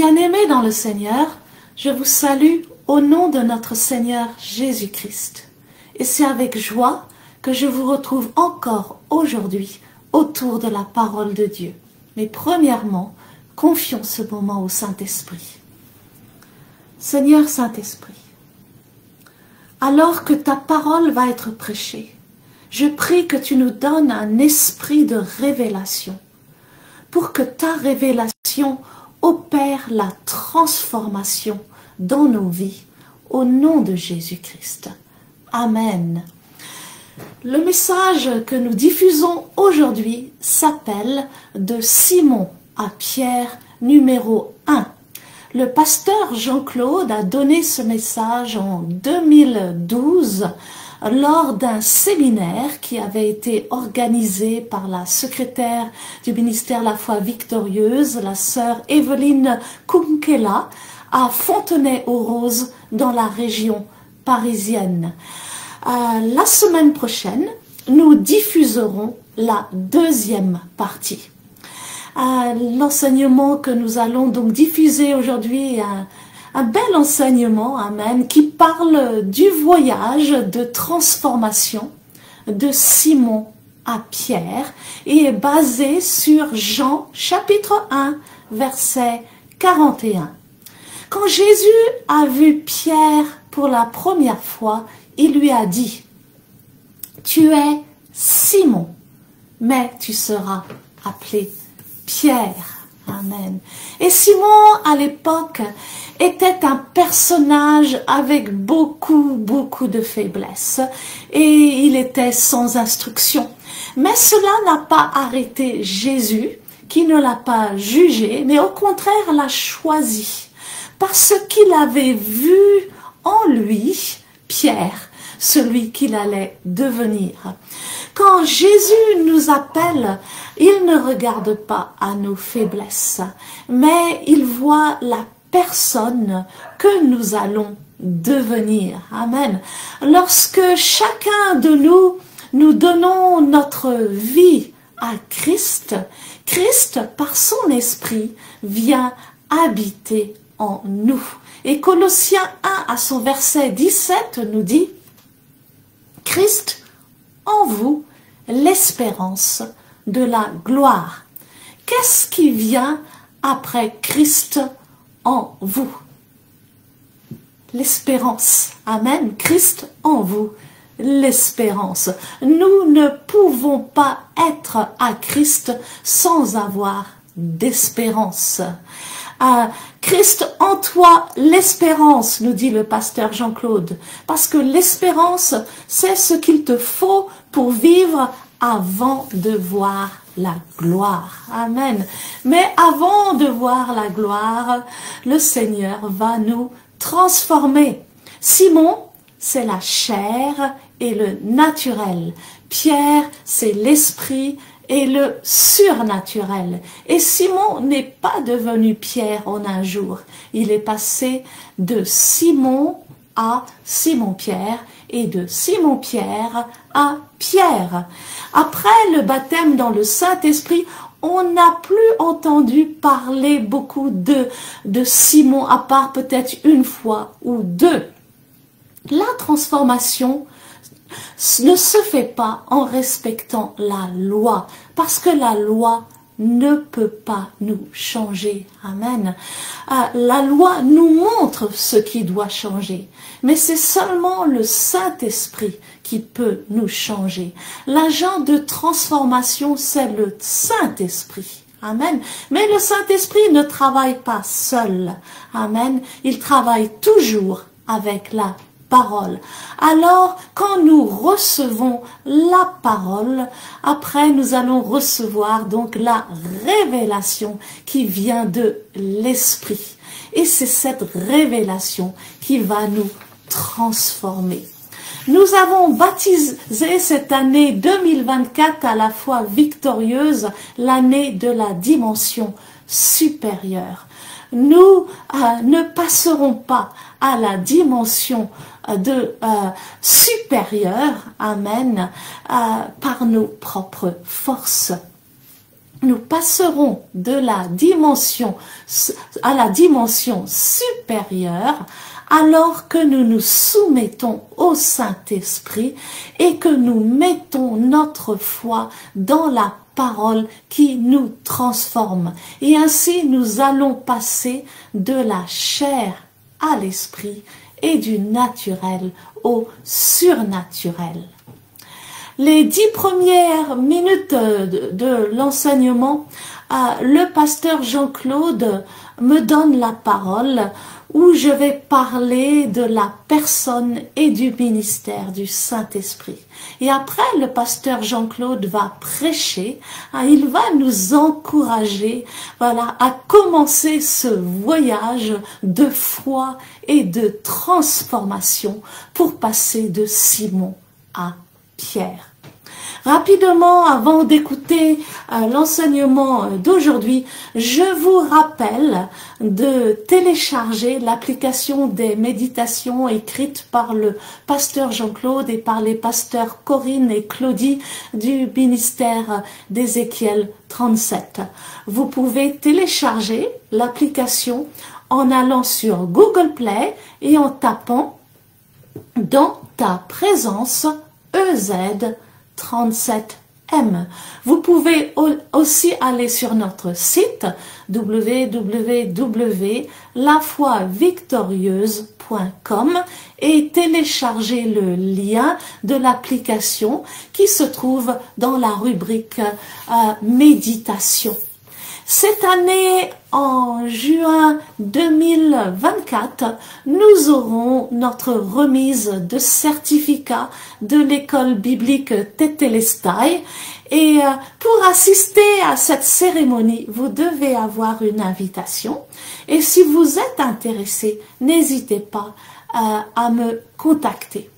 Bien-aimés dans le Seigneur, je vous salue au nom de notre Seigneur Jésus-Christ. Et c'est avec joie que je vous retrouve encore aujourd'hui autour de la parole de Dieu. Mais premièrement, confions ce moment au Saint-Esprit. Seigneur Saint-Esprit, alors que ta parole va être prêchée, je prie que tu nous donnes un esprit de révélation, pour que ta révélation opère la transformation dans nos vies, au nom de Jésus-Christ. Amen. Le message que nous diffusons aujourd'hui s'appelle « De Simon à Pierre, numéro 1 ». Le pasteur Jean-Claude a donné ce message en 2012 lors d'un séminaire qui avait été organisé par la secrétaire du ministère La Foi Victorieuse, la sœur Evelyne Kunkela, à Fontenay-aux-Roses dans la région parisienne. La semaine prochaine, nous diffuserons la deuxième partie. L'enseignement que nous allons donc diffuser aujourd'hui est un bel enseignement, amen, qui parle du voyage de transformation de Simon à Pierre et est basé sur Jean chapitre 1, verset 41. Quand Jésus a vu Pierre pour la première fois, il lui a dit « Tu es Simon, mais tu seras appelé Pierre. » Amen. Et Simon, à l'époque, était un personnage avec beaucoup de faiblesses. Et il était sans instruction. Mais cela n'a pas arrêté Jésus, qui ne l'a pas jugé, mais au contraire l'a choisi. Parce qu'il avait vu en lui Pierre, celui qu'il allait devenir. Quand Jésus nous appelle, il ne regarde pas à nos faiblesses, mais il voit la personne que nous allons devenir. Amen. Lorsque chacun de nous donnons notre vie à Christ, Christ, par son esprit, vient habiter en nous. Et Colossiens 1 à son verset 17 nous dit « Christ en vous, l'espérance de la gloire. » Qu'est-ce qui vient après Christ en vous? L'espérance. Amen. Christ en vous, l'espérance. Nous ne pouvons pas être à Christ sans avoir d'espérance. Christ en toi, l'espérance, nous dit le pasteur Jean-Claude. Parce que l'espérance, c'est ce qu'il te faut pour vivre avant de voir la gloire. Amen. Mais avant de voir la gloire, le Seigneur va nous transformer. Simon, c'est la chair et le naturel. Pierre, c'est l'esprit et le surnaturel. Et Simon n'est pas devenu Pierre en un jour. Il est passé de Simon à Simon-Pierre et de Simon-Pierre à Pierre. Après le baptême dans le Saint-Esprit, on n'a plus entendu parler beaucoup de Simon, à part peut-être une fois ou deux. La transformation ne se fait pas en respectant la loi, parce que la loi ne peut pas nous changer. Amen. La loi nous montre ce qui doit changer, mais c'est seulement le Saint-Esprit qui peut nous changer. L'agent de transformation, c'est le Saint-Esprit. Amen. Mais le Saint-Esprit ne travaille pas seul. Amen. Il travaille toujours avec la parole. Alors, quand nous recevons la parole, après nous allons recevoir donc la révélation qui vient de l'Esprit. Et c'est cette révélation qui va nous transformer. Nous avons baptisé cette année 2024 à la foi victorieuse, l'année de la dimension supérieure. Nous ne passerons pas à la dimension supérieure, amen, par nos propres forces. nous passerons de la dimension à la dimension supérieure alors que nous nous soumettons au Saint-Esprit et que nous mettons notre foi dans la parole qui nous transforme. Et ainsi, nous allons passer de la chair à l'esprit et du naturel au surnaturel. Les 10 premières minutes de l'enseignement, le pasteur Jean-Claude me donne la parole où je vais parler de la personne et du ministère du Saint-Esprit. Et après, le pasteur Jean-Claude va prêcher, il va nous encourager, voilà, à commencer ce voyage de foi et de transformation pour passer de Simon à Pierre. Rapidement, avant d'écouter l'enseignement d'aujourd'hui, je vous rappelle de télécharger l'application des méditations écrites par le pasteur Jean-Claude et par les pasteurs Corinne et Claudie du ministère d'Ézéchiel 37. Vous pouvez télécharger l'application en allant sur Google Play et en tapant « Dans ta présence EZ 37M ». Vous pouvez aussi aller sur notre site www.lafoivictorieuse.com et télécharger le lien de l'application qui se trouve dans la rubrique méditation. Cette année, en juin 2024, nous aurons notre remise de certificat de l'école biblique Tetelestai. Et pour assister à cette cérémonie, vous devez avoir une invitation. Et si vous êtes intéressé, n'hésitez pas à me contacter.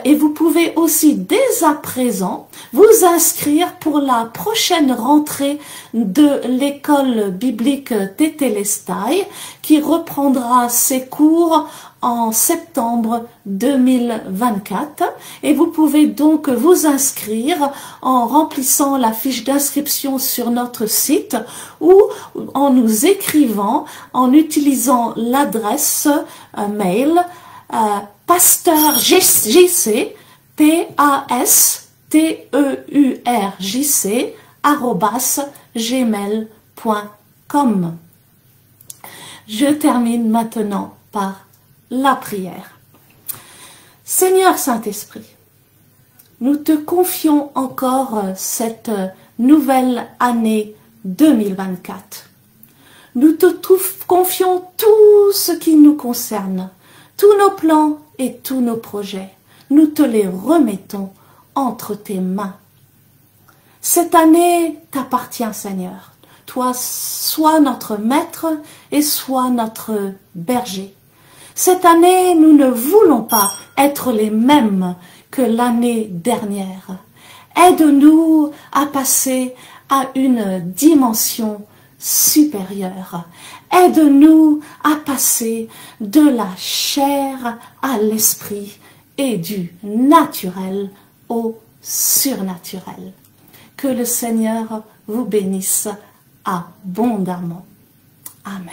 Et vous pouvez aussi dès à présent vous inscrire pour la prochaine rentrée de l'école biblique Tetelestai qui reprendra ses cours en septembre 2024 et vous pouvez donc vous inscrire en remplissant la fiche d'inscription sur notre site ou en nous écrivant en utilisant l'adresse mail pasteur JC, PASTEURJC, @gmail.com. Je termine maintenant par la prière. Seigneur Saint-Esprit, nous te confions encore cette nouvelle année 2024. Nous te confions tout ce qui nous concerne, tous nos plans et tous nos projets. Nous te les remettons entre tes mains. Cette année t'appartient, Seigneur. Toi, sois notre maître et sois notre berger. Cette année, nous ne voulons pas être les mêmes que l'année dernière. Aide-nous à passer à une dimension supérieure. Aide-nous à passer de la chair à l'esprit et du naturel au surnaturel. Que le Seigneur vous bénisse abondamment. Amen.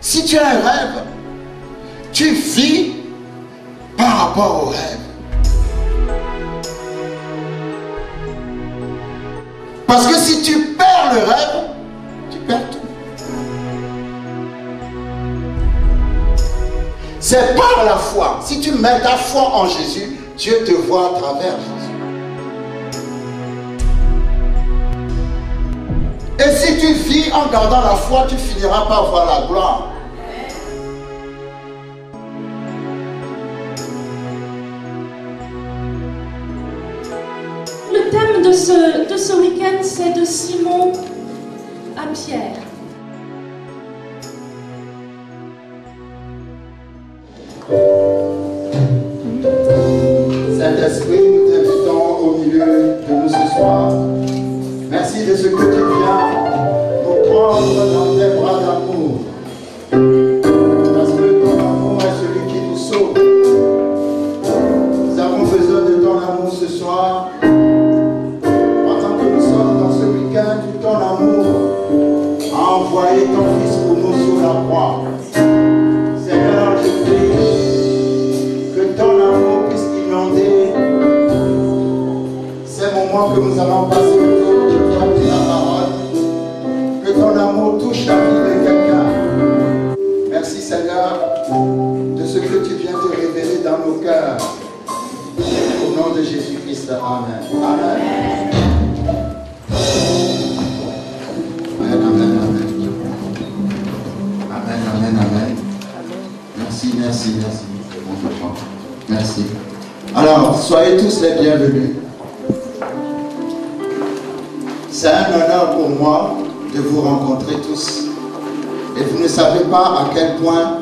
Si tu as un rêve, tu vis par rapport au rêve. Parce que si tu perds le rêve, tu perds tout. C'est par la foi. Si tu mets ta foi en Jésus, Dieu te voit à travers Jésus. Et si tu vis en gardant la foi, tu finiras par voir la gloire. Le thème de ce week-end, c'est de Simon à Pierre. Saint-Esprit, nous t'invitons au milieu de nous ce soir. Merci de ce que tu viens nous prendre dans tes bras d'amour. allons passer autour de toi de la parole. Que ton amour touche la vie de quelqu'un. Merci Seigneur de ce que tu viens de révéler dans nos cœurs. Au nom de Jésus-Christ. Amen. Amen. Amen, amen, amen. Amen, amen, amen. Merci, merci, merci. Merci. Alors, soyez tous les bienvenus. C'est un honneur pour moi de vous rencontrer tous. Et vous ne savez pas à quel point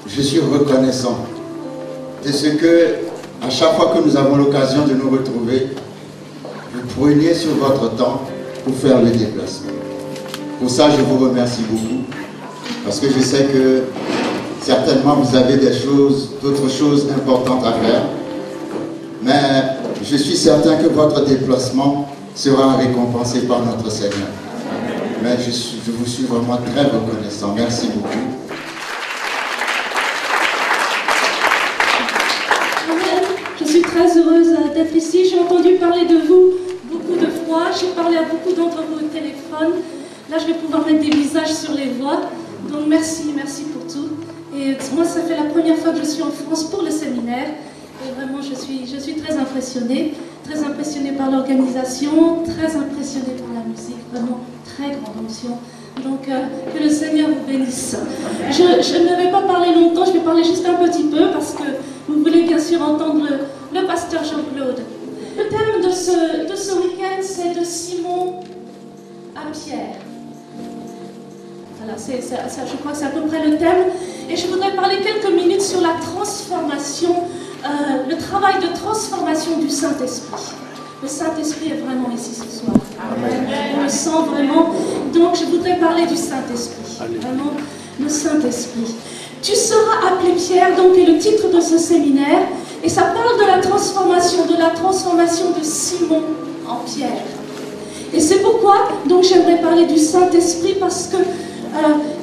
je suis reconnaissant de ce que, à chaque fois que nous avons l'occasion de nous retrouver, vous preniez sur votre temps pour faire le déplacement. Pour ça, je vous remercie beaucoup, parce que je sais que certainement vous avez d'autres choses importantes à faire, mais je suis certain que votre déplacement sera récompensé par notre Seigneur. Mais je vous suis vraiment très reconnaissant. Merci beaucoup. Je suis très heureuse d'être ici. J'ai entendu parler de vous beaucoup de fois. J'ai parlé à beaucoup d'entre vous au téléphone. Là, je vais pouvoir mettre des visages sur les voix. Donc, merci pour tout. Et moi, ça fait la première fois que je suis en France pour le séminaire. Et vraiment, je suis très impressionnée par l'organisation, très impressionnée par la musique, vraiment très grande onction. Donc, que le Seigneur vous bénisse. Je ne vais pas parler longtemps, je vais parler juste un petit peu parce que vous voulez bien sûr entendre le pasteur Jean-Claude. Le thème de ce week-end, c'est de Simon à Pierre. Voilà, je crois que c'est à peu près le thème. Et je voudrais parler quelques minutes sur la transformation, le travail de transformation du Saint-Esprit. Le Saint-Esprit est vraiment ici ce soir. Amen. On le sent vraiment. Donc je voudrais parler du Saint-Esprit. Vraiment, le Saint-Esprit. Tu seras appelé Pierre, donc est le titre de ce séminaire. Et ça parle de la transformation de Simon en Pierre. Et c'est pourquoi donc j'aimerais parler du Saint-Esprit, parce que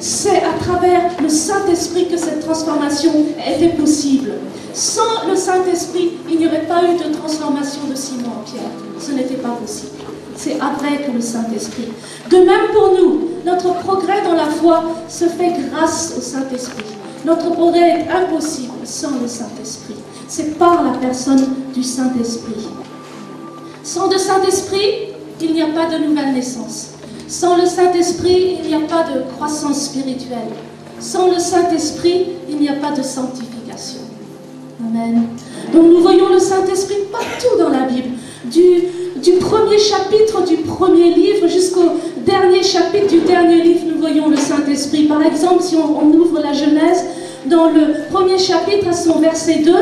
c'est à travers le Saint-Esprit que cette transformation était possible. Sans le Saint-Esprit, il n'y aurait pas eu de transformation de Simon en Pierre. Ce n'était pas possible. C'est après que le Saint-Esprit. De même pour nous, notre progrès dans la foi se fait grâce au Saint-Esprit. Notre progrès est impossible sans le Saint-Esprit. C'est par la personne du Saint-Esprit. Sans le Saint-Esprit, il n'y a pas de nouvelle naissance. Sans le Saint-Esprit, il n'y a pas de croissance spirituelle. Sans le Saint-Esprit, il n'y a pas de sanctification. Amen. Donc nous voyons le Saint-Esprit partout dans la Bible. Du premier chapitre du premier livre jusqu'au dernier chapitre du dernier livre, nous voyons le Saint-Esprit. Par exemple, si on ouvre la Genèse, dans le premier chapitre à son verset 2,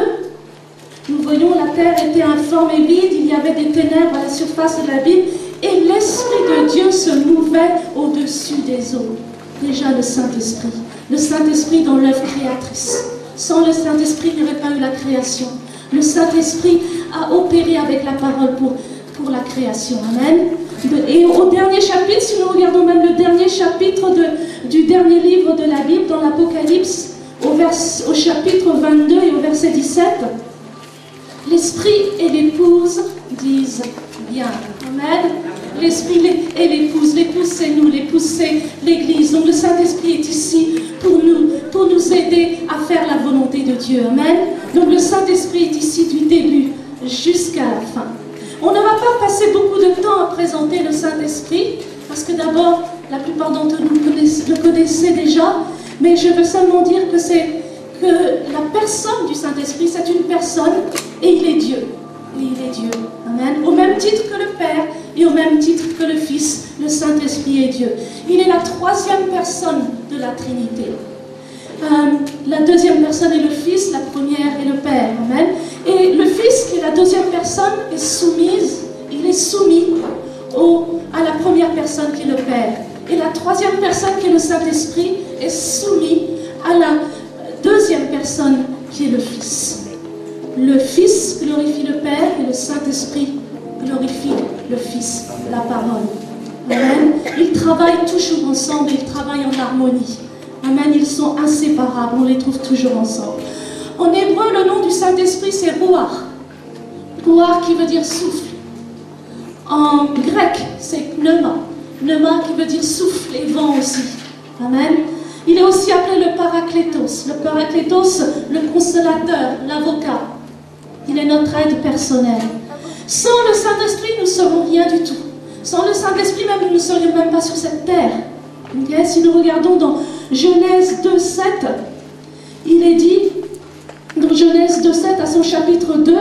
nous voyons la terre était informe et vide, il y avait des ténèbres à la surface de l'abîme, et l'Esprit de Dieu se mouvait au-dessus des eaux. Déjà le Saint-Esprit. Le Saint-Esprit dans l'œuvre créatrice. Sans le Saint-Esprit, il n'y aurait pas eu la création. Le Saint-Esprit a opéré avec la parole pour la création. Amen. Et au dernier chapitre, si nous regardons même le dernier chapitre du dernier livre de la Bible, dans l'Apocalypse, au chapitre 22 et au verset 17, l'Esprit et l'épouse disent bien. Amen. L'Esprit et l'épouse. L'épouse, c'est nous. L'épouse, c'est l'Église. Donc le Saint-Esprit est ici pour nous aider à faire la volonté de Dieu. Amen. Donc le Saint-Esprit est ici du début jusqu'à la fin. On ne va pas passer beaucoup de temps à présenter le Saint-Esprit, parce que d'abord, la plupart d'entre nous le connaissaient déjà, mais je veux seulement dire que la personne du Saint-Esprit, c'est une personne, et il est Dieu. Et il est Dieu. Amen. Au même titre que le Père, et au même titre que le Fils, le Saint-Esprit est Dieu. Il est la troisième personne de la Trinité. La deuxième personne est le Fils, la première est le Père. Amen. Et le Fils, qui est la deuxième personne, il est soumis à la première personne qui est le Père. Et la troisième personne qui est le Saint-Esprit est soumis à la deuxième personne qui est le Fils. Le Fils glorifie le Père et le Saint-Esprit glorifie le Fils, la parole. Amen. Ils travaillent toujours ensemble, ils travaillent en harmonie. Amen. Ils sont inséparables, on les trouve toujours ensemble. En hébreu, le nom du Saint-Esprit, c'est Ruach. Ruach qui veut dire souffle. En grec, c'est pneuma. Pneuma qui veut dire souffle et vent aussi. Amen. Il est aussi appelé le Paraklétos. Le Paraklétos, le consolateur, l'avocat. Il est notre aide personnelle. Sans le Saint-Esprit, nous ne serons rien du tout. Sans le Saint-Esprit, même, nous ne serions même pas sur cette terre. Okay? Si nous regardons dans Genèse 2,7, il est dit, dans Genèse 2,7 à son chapitre 2,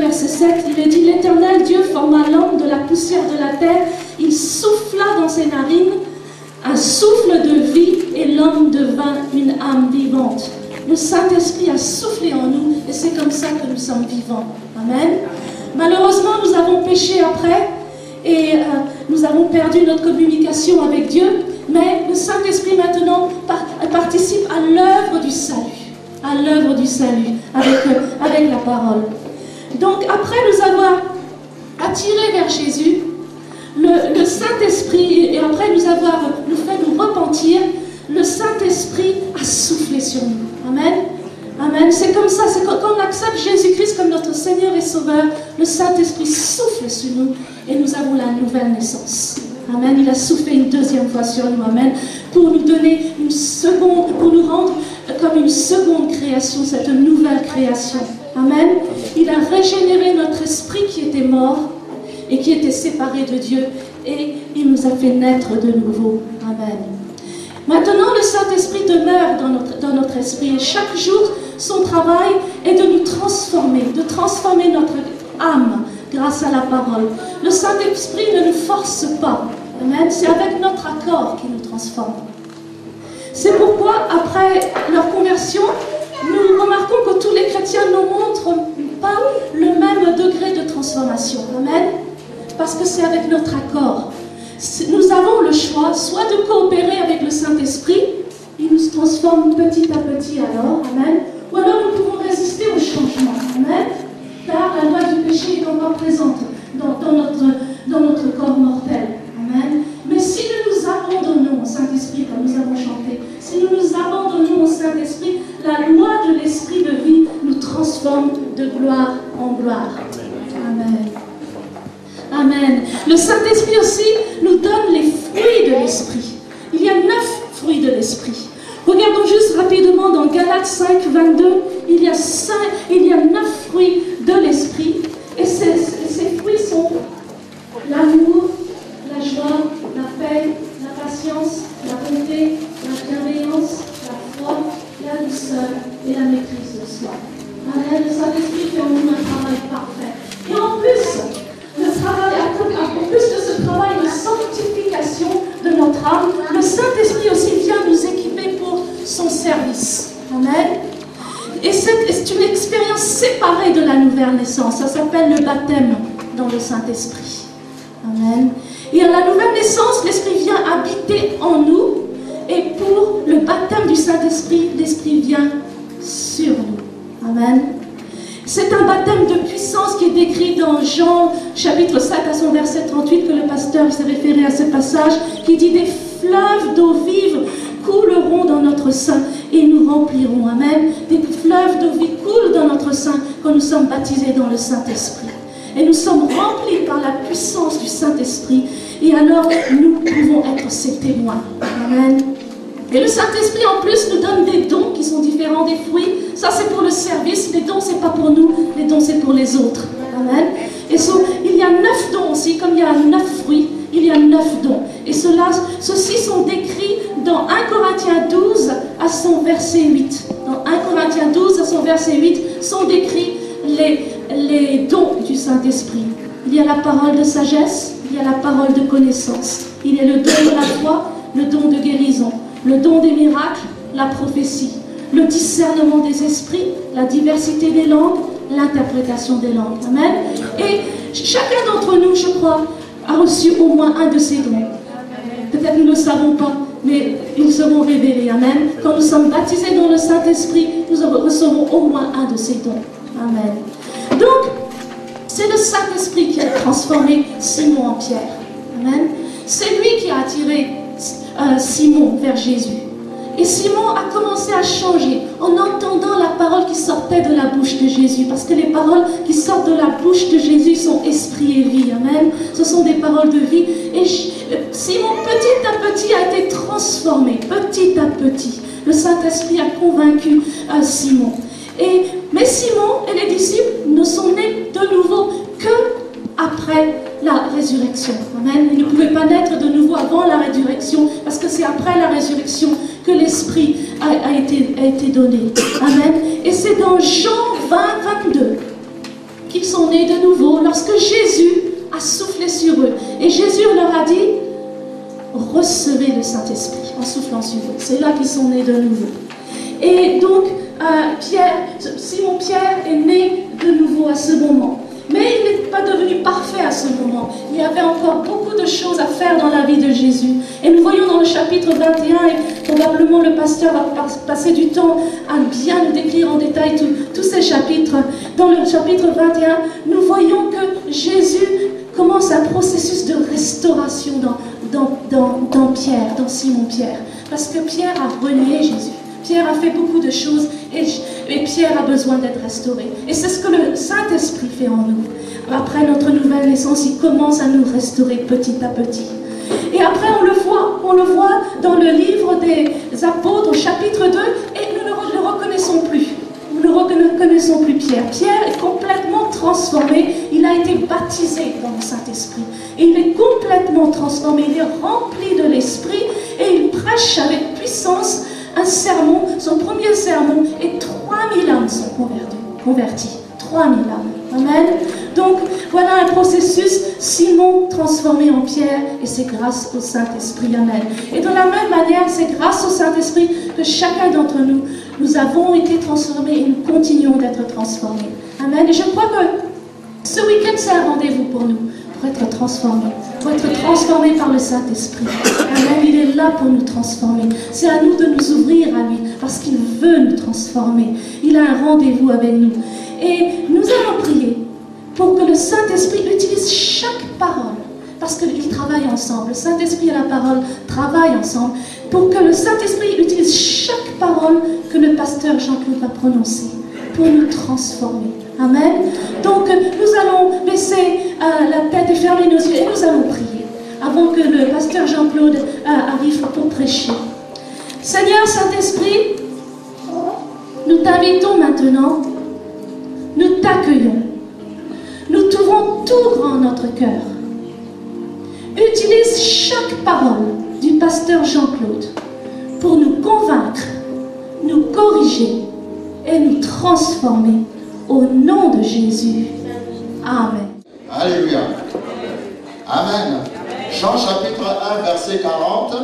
verset 7, il est dit, l'Éternel Dieu forma l'homme de la poussière de la terre, il souffla dans ses narines un souffle de vie et l'homme devint une âme vivante. Le Saint-Esprit a soufflé en nous et c'est comme ça que nous sommes vivants. Amen. Malheureusement, nous avons péché après et nous avons perdu notre communication avec Dieu, mais le Saint-Esprit maintenant participe à l'œuvre du salut. À l'œuvre du salut avec la parole. Donc après nous avoir attirés vers Jésus, le Saint-Esprit, et après nous avoir nous fait nous repentir, le Saint-Esprit a soufflé sur nous. Amen. Amen. C'est comme ça, c'est quand on accepte Jésus-Christ comme notre Seigneur et Sauveur, le Saint-Esprit souffle sur nous et nous avons la nouvelle naissance. Amen. Il a soufflé une deuxième fois sur nous. Amen. Pour nous donner une seconde, pour nous rendre comme une seconde création, cette nouvelle création. Amen. Il a régénéré notre esprit qui était mort et qui était séparé de Dieu et il nous a fait naître de nouveau. Amen. Maintenant, le Saint-Esprit demeure dans notre esprit et chaque jour, son travail est de nous transformer, notre âme grâce à la parole. Le Saint-Esprit ne nous force pas. Amen. C'est avec notre accord qu'il nous transforme. C'est pourquoi, après leur conversion, nous remarquons que tous les chrétiens ne montrent pas le même degré de transformation. Amen. Parce que c'est avec notre accord. Nous avons le choix, soit de coopérer avec le Saint-Esprit, il nous transforme petit à petit alors, amen, ou alors nous pouvons résister au changement, amen, car la loi du péché est encore présente dans notre corps mortel, amen. Mais si nous nous abandonnons au Saint-Esprit, comme nous avons chanté, si nous nous abandonnons au Saint-Esprit, la loi de l'Esprit de vie nous transforme de gloire en gloire. Amen. Amen. Le Saint-Esprit aussi nous donne les fruits de l'Esprit. Il y a 9 fruits de l'Esprit. Regardons juste rapidement dans Galates 5, 22. Il y a 9 fruits de l'Esprit. Et ces fruits sont l'amour, la joie, la paix, la patience, la bonté, la bienveillance, la foi, la douceur et la maîtrise de soi. Amen. Le Saint-Esprit fait en nous un travail parfait. Et en plus, en plus de ce travail de sanctification de notre âme, le Saint-Esprit aussi vient nous équiper pour son service. Amen. Et c'est une expérience séparée de la nouvelle naissance. Ça s'appelle le baptême dans le Saint-Esprit. Amen. Et à la nouvelle naissance, l'Esprit vient habiter en nous. Et pour le baptême du Saint-Esprit, l'Esprit vient sur nous. Amen. C'est un baptême de puissance qui est décrit dans Jean chapitre 7 à son verset 38 que le pasteur s'est référé à ce passage qui dit des fleuves d'eau vive couleront dans notre sein et nous remplirons. Amen. Des fleuves d'eau vive coulent dans notre sein quand nous sommes baptisés dans le Saint-Esprit. Et nous sommes remplis par la puissance du Saint-Esprit et alors nous pouvons être ses témoins. Amen. Et le Saint-Esprit, en plus, nous donne des dons qui sont différents des fruits. Ça, c'est pour le service. Les dons, ce n'est pas pour nous. Les dons, c'est pour les autres. Amen. Et il y a 9 dons aussi. Comme il y a 9 fruits, il y a 9 dons. Et ceux-ci sont décrits dans 1 Corinthiens 12 à son verset 8. Dans 1 Corinthiens 12 à son verset 8 sont décrits les dons du Saint-Esprit. Il y a la parole de sagesse. Il y a la parole de connaissance. Il y a le don de la foi, le don de guérison, le don des miracles, la prophétie, le discernement des esprits, la diversité des langues, l'interprétation des langues. Amen. Et chacun d'entre nous, je crois, a reçu au moins un de ces dons. Peut-être nous ne le savons pas, mais ils seront révélés. Amen. Quand nous sommes baptisés dans le Saint-Esprit, nous recevons au moins un de ces dons. Amen. Donc, c'est le Saint-Esprit qui a transformé Simon en Pierre. Amen. C'est lui qui a attiré Simon vers Jésus. Et Simon a commencé à changer en entendant la parole qui sortait de la bouche de Jésus. Parce que les paroles qui sortent de la bouche de Jésus sont esprit et vie. Amen. Ce sont des paroles de vie. Et Simon, petit à petit, a été transformé. Petit à petit. Le Saint-Esprit a convaincu Simon. Mais Simon et les disciples ne sont nés de nouveau que après la résurrection. Amen. Ils ne pouvaient pas naître de nouveau avant la résurrection, parce que c'est après la résurrection que l'Esprit a été donné. Amen. Et c'est dans Jean 20, 22 qu'ils sont nés de nouveau, lorsque Jésus a soufflé sur eux. Et Jésus leur a dit, recevez le Saint-Esprit en soufflant sur eux. C'est là qu'ils sont nés de nouveau. Et donc, Simon-Pierre est né de nouveau à ce moment. Mais il n'est pas devenu parfait à ce moment. Il y avait encore beaucoup de choses à faire dans la vie de Jésus. Et nous voyons dans le chapitre 21, et probablement le pasteur va passer du temps à bien nous décrire en détail tous ces chapitres. Dans le chapitre 21, nous voyons que Jésus commence un processus de restauration dans Pierre, dans Simon-Pierre. Parce que Pierre a renié Jésus. Pierre a fait beaucoup de choses et Pierre a besoin d'être restauré. Et c'est ce que le Saint-Esprit fait en nous. Après notre nouvelle naissance, il commence à nous restaurer petit à petit. Et après, on le voit dans le livre des apôtres, au chapitre 2, et nous ne le reconnaissons plus. Nous ne reconnaissons plus Pierre. Pierre est complètement transformé. Il a été baptisé dans le Saint-Esprit. Et il est complètement transformé. Il est rempli de l'Esprit et il prêche avec puissance un sermon, son premier sermon, et 3000 âmes sont converties. 3000 âmes. Amen. Donc, voilà un processus, Simon transformé en Pierre, et c'est grâce au Saint-Esprit. Amen. Et de la même manière, c'est grâce au Saint-Esprit que chacun d'entre nous, nous avons été transformés et nous continuons d'être transformés. Amen. Et je crois que ce week-end, c'est un rendez-vous pour nous, pour être transformés. Pour être transformés par le Saint-Esprit. Amen. Il est là pour nous transformer. C'est à nous de nous ouvrir à lui, parce qu'il veut nous transformer. Il a un rendez-vous avec nous. Et nous allons prier pour que le Saint-Esprit utilise chaque parole, parce qu'ils travaillent ensemble. Le Saint-Esprit et la parole travaillent ensemble, pour que le Saint-Esprit utilise chaque parole que le pasteur Jean-Claude va prononcer, pour nous transformer. Amen. Donc, nous allons baisser la tête et fermer nos yeux, et nous allons prier, avant que le pasteur Jean-Claude arrive pour prêcher. Seigneur Saint-Esprit, nous t'invitons maintenant, nous t'accueillons, nous t'ouvrons tout grand notre cœur. Utilise chaque parole du pasteur Jean-Claude pour nous convaincre, nous corriger et nous transformer au nom de Jésus. Amen. Alléluia. Amen. Jean chapitre 1, verset 40.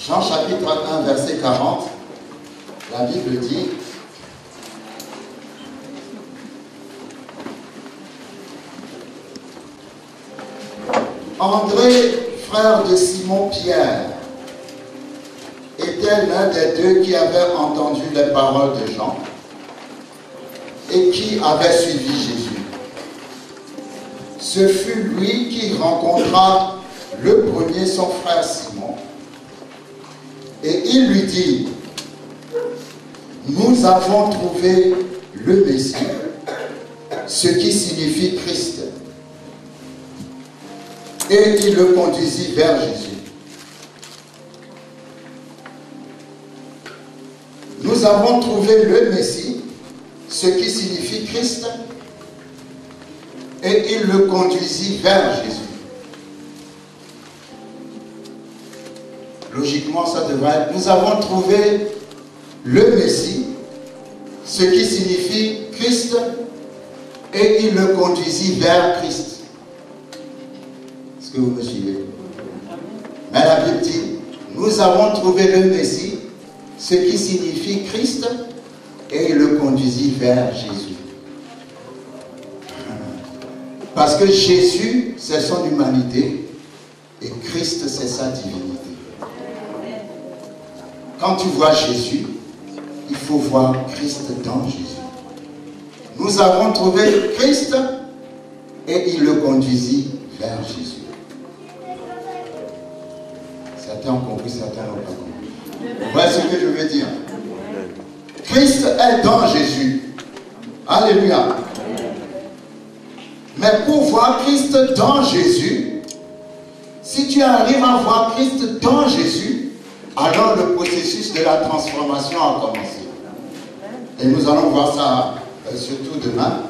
Jean chapitre 1, verset 40. La Bible dit: André, frère de Simon-Pierre, était l'un des deux qui avait entendu les paroles de Jean et qui avait suivi Jésus. Ce fut lui qui rencontra le premier son frère Simon, et il lui dit: Nous avons trouvé le Messie, ce qui signifie Christ. Et il le conduisit vers Jésus. Nous avons trouvé le Messie, ce qui signifie Christ, et il le conduisit vers Jésus. Logiquement, ça devrait être: nous avons trouvé le Messie, ce qui signifie Christ, et il le conduisit vers Christ. Est-ce que vous me suivez? Mais la Bible dit: nous avons trouvé le Messie, ce qui signifie Christ, et il le conduisit vers Jésus. Parce que Jésus, c'est son humanité, et Christ, c'est sa divinité. Quand tu vois Jésus, il faut voir Christ dans Jésus. Nous avons trouvé Christ, et il le conduisit vers Jésus. C'est Certains ont compris, certains n'ont pas compris. Voilà ce que je veux dire. Christ est dans Jésus. Alléluia. Mais pour voir Christ dans Jésus, si tu arrives à voir Christ dans Jésus, alors le processus de la transformation a commencé. Et nous allons voir ça surtout demain.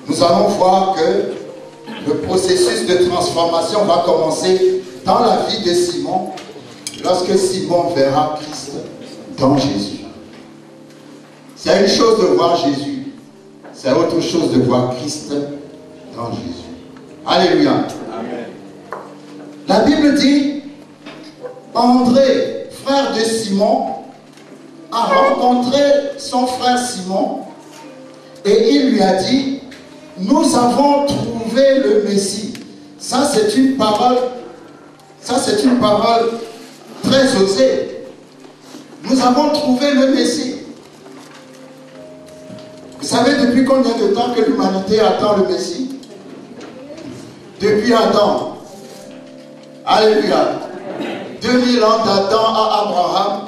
Nous allons voir que le processus de transformation va commencer dans la vie de Simon, lorsque Simon verra Christ dans Jésus. C'est une chose de voir Jésus, c'est autre chose de voir Christ dans Jésus. Alléluia. Amen. La Bible dit, André, frère de Simon, a rencontré son frère Simon et il lui a dit, nous avons trouvé le Messie. Ça c'est une parole très osée. Nous avons trouvé le Messie. Vous savez depuis combien de temps que l'humanité attend le Messie? Depuis Adam. Alléluia. 2000 ans d'Adam à Abraham.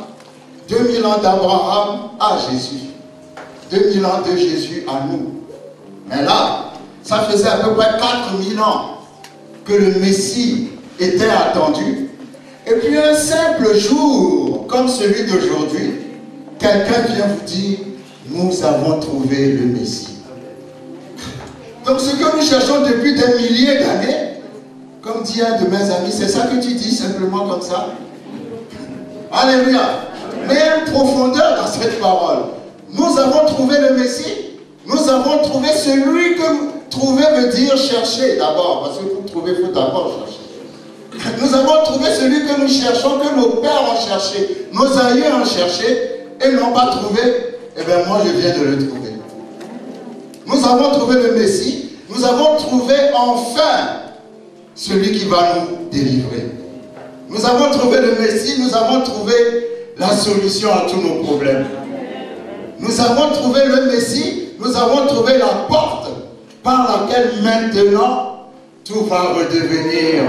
2000 ans d'Abraham à Jésus. 2000 ans de Jésus à nous. Mais là, ça faisait à peu près 4000 ans que le Messie était attendu. Et puis un simple jour, comme celui d'aujourd'hui, quelqu'un vient vous dire, nous avons trouvé le Messie. Donc ce que nous cherchons depuis des milliers d'années, comme dit un de mes amis, c'est ça que tu dis simplement comme ça? Alléluia. Mais il y a une profondeur dans cette parole. Nous avons trouvé le Messie. Nous avons trouvé celui que trouver veut dire chercher d'abord. Parce que pour trouver, il faut d'abord chercher. Nous avons trouvé celui que nous cherchons, que nos pères ont cherché, nos aïeux ont cherché, et n'ont pas trouvé. Eh bien moi je viens de le trouver. Nous avons trouvé le Messie. Nous avons trouvé enfin celui qui va nous délivrer. Nous avons trouvé le Messie. Nous avons trouvé la solution à tous nos problèmes. Nous avons trouvé le Messie. Nous avons trouvé la porte par laquelle maintenant tout va redevenir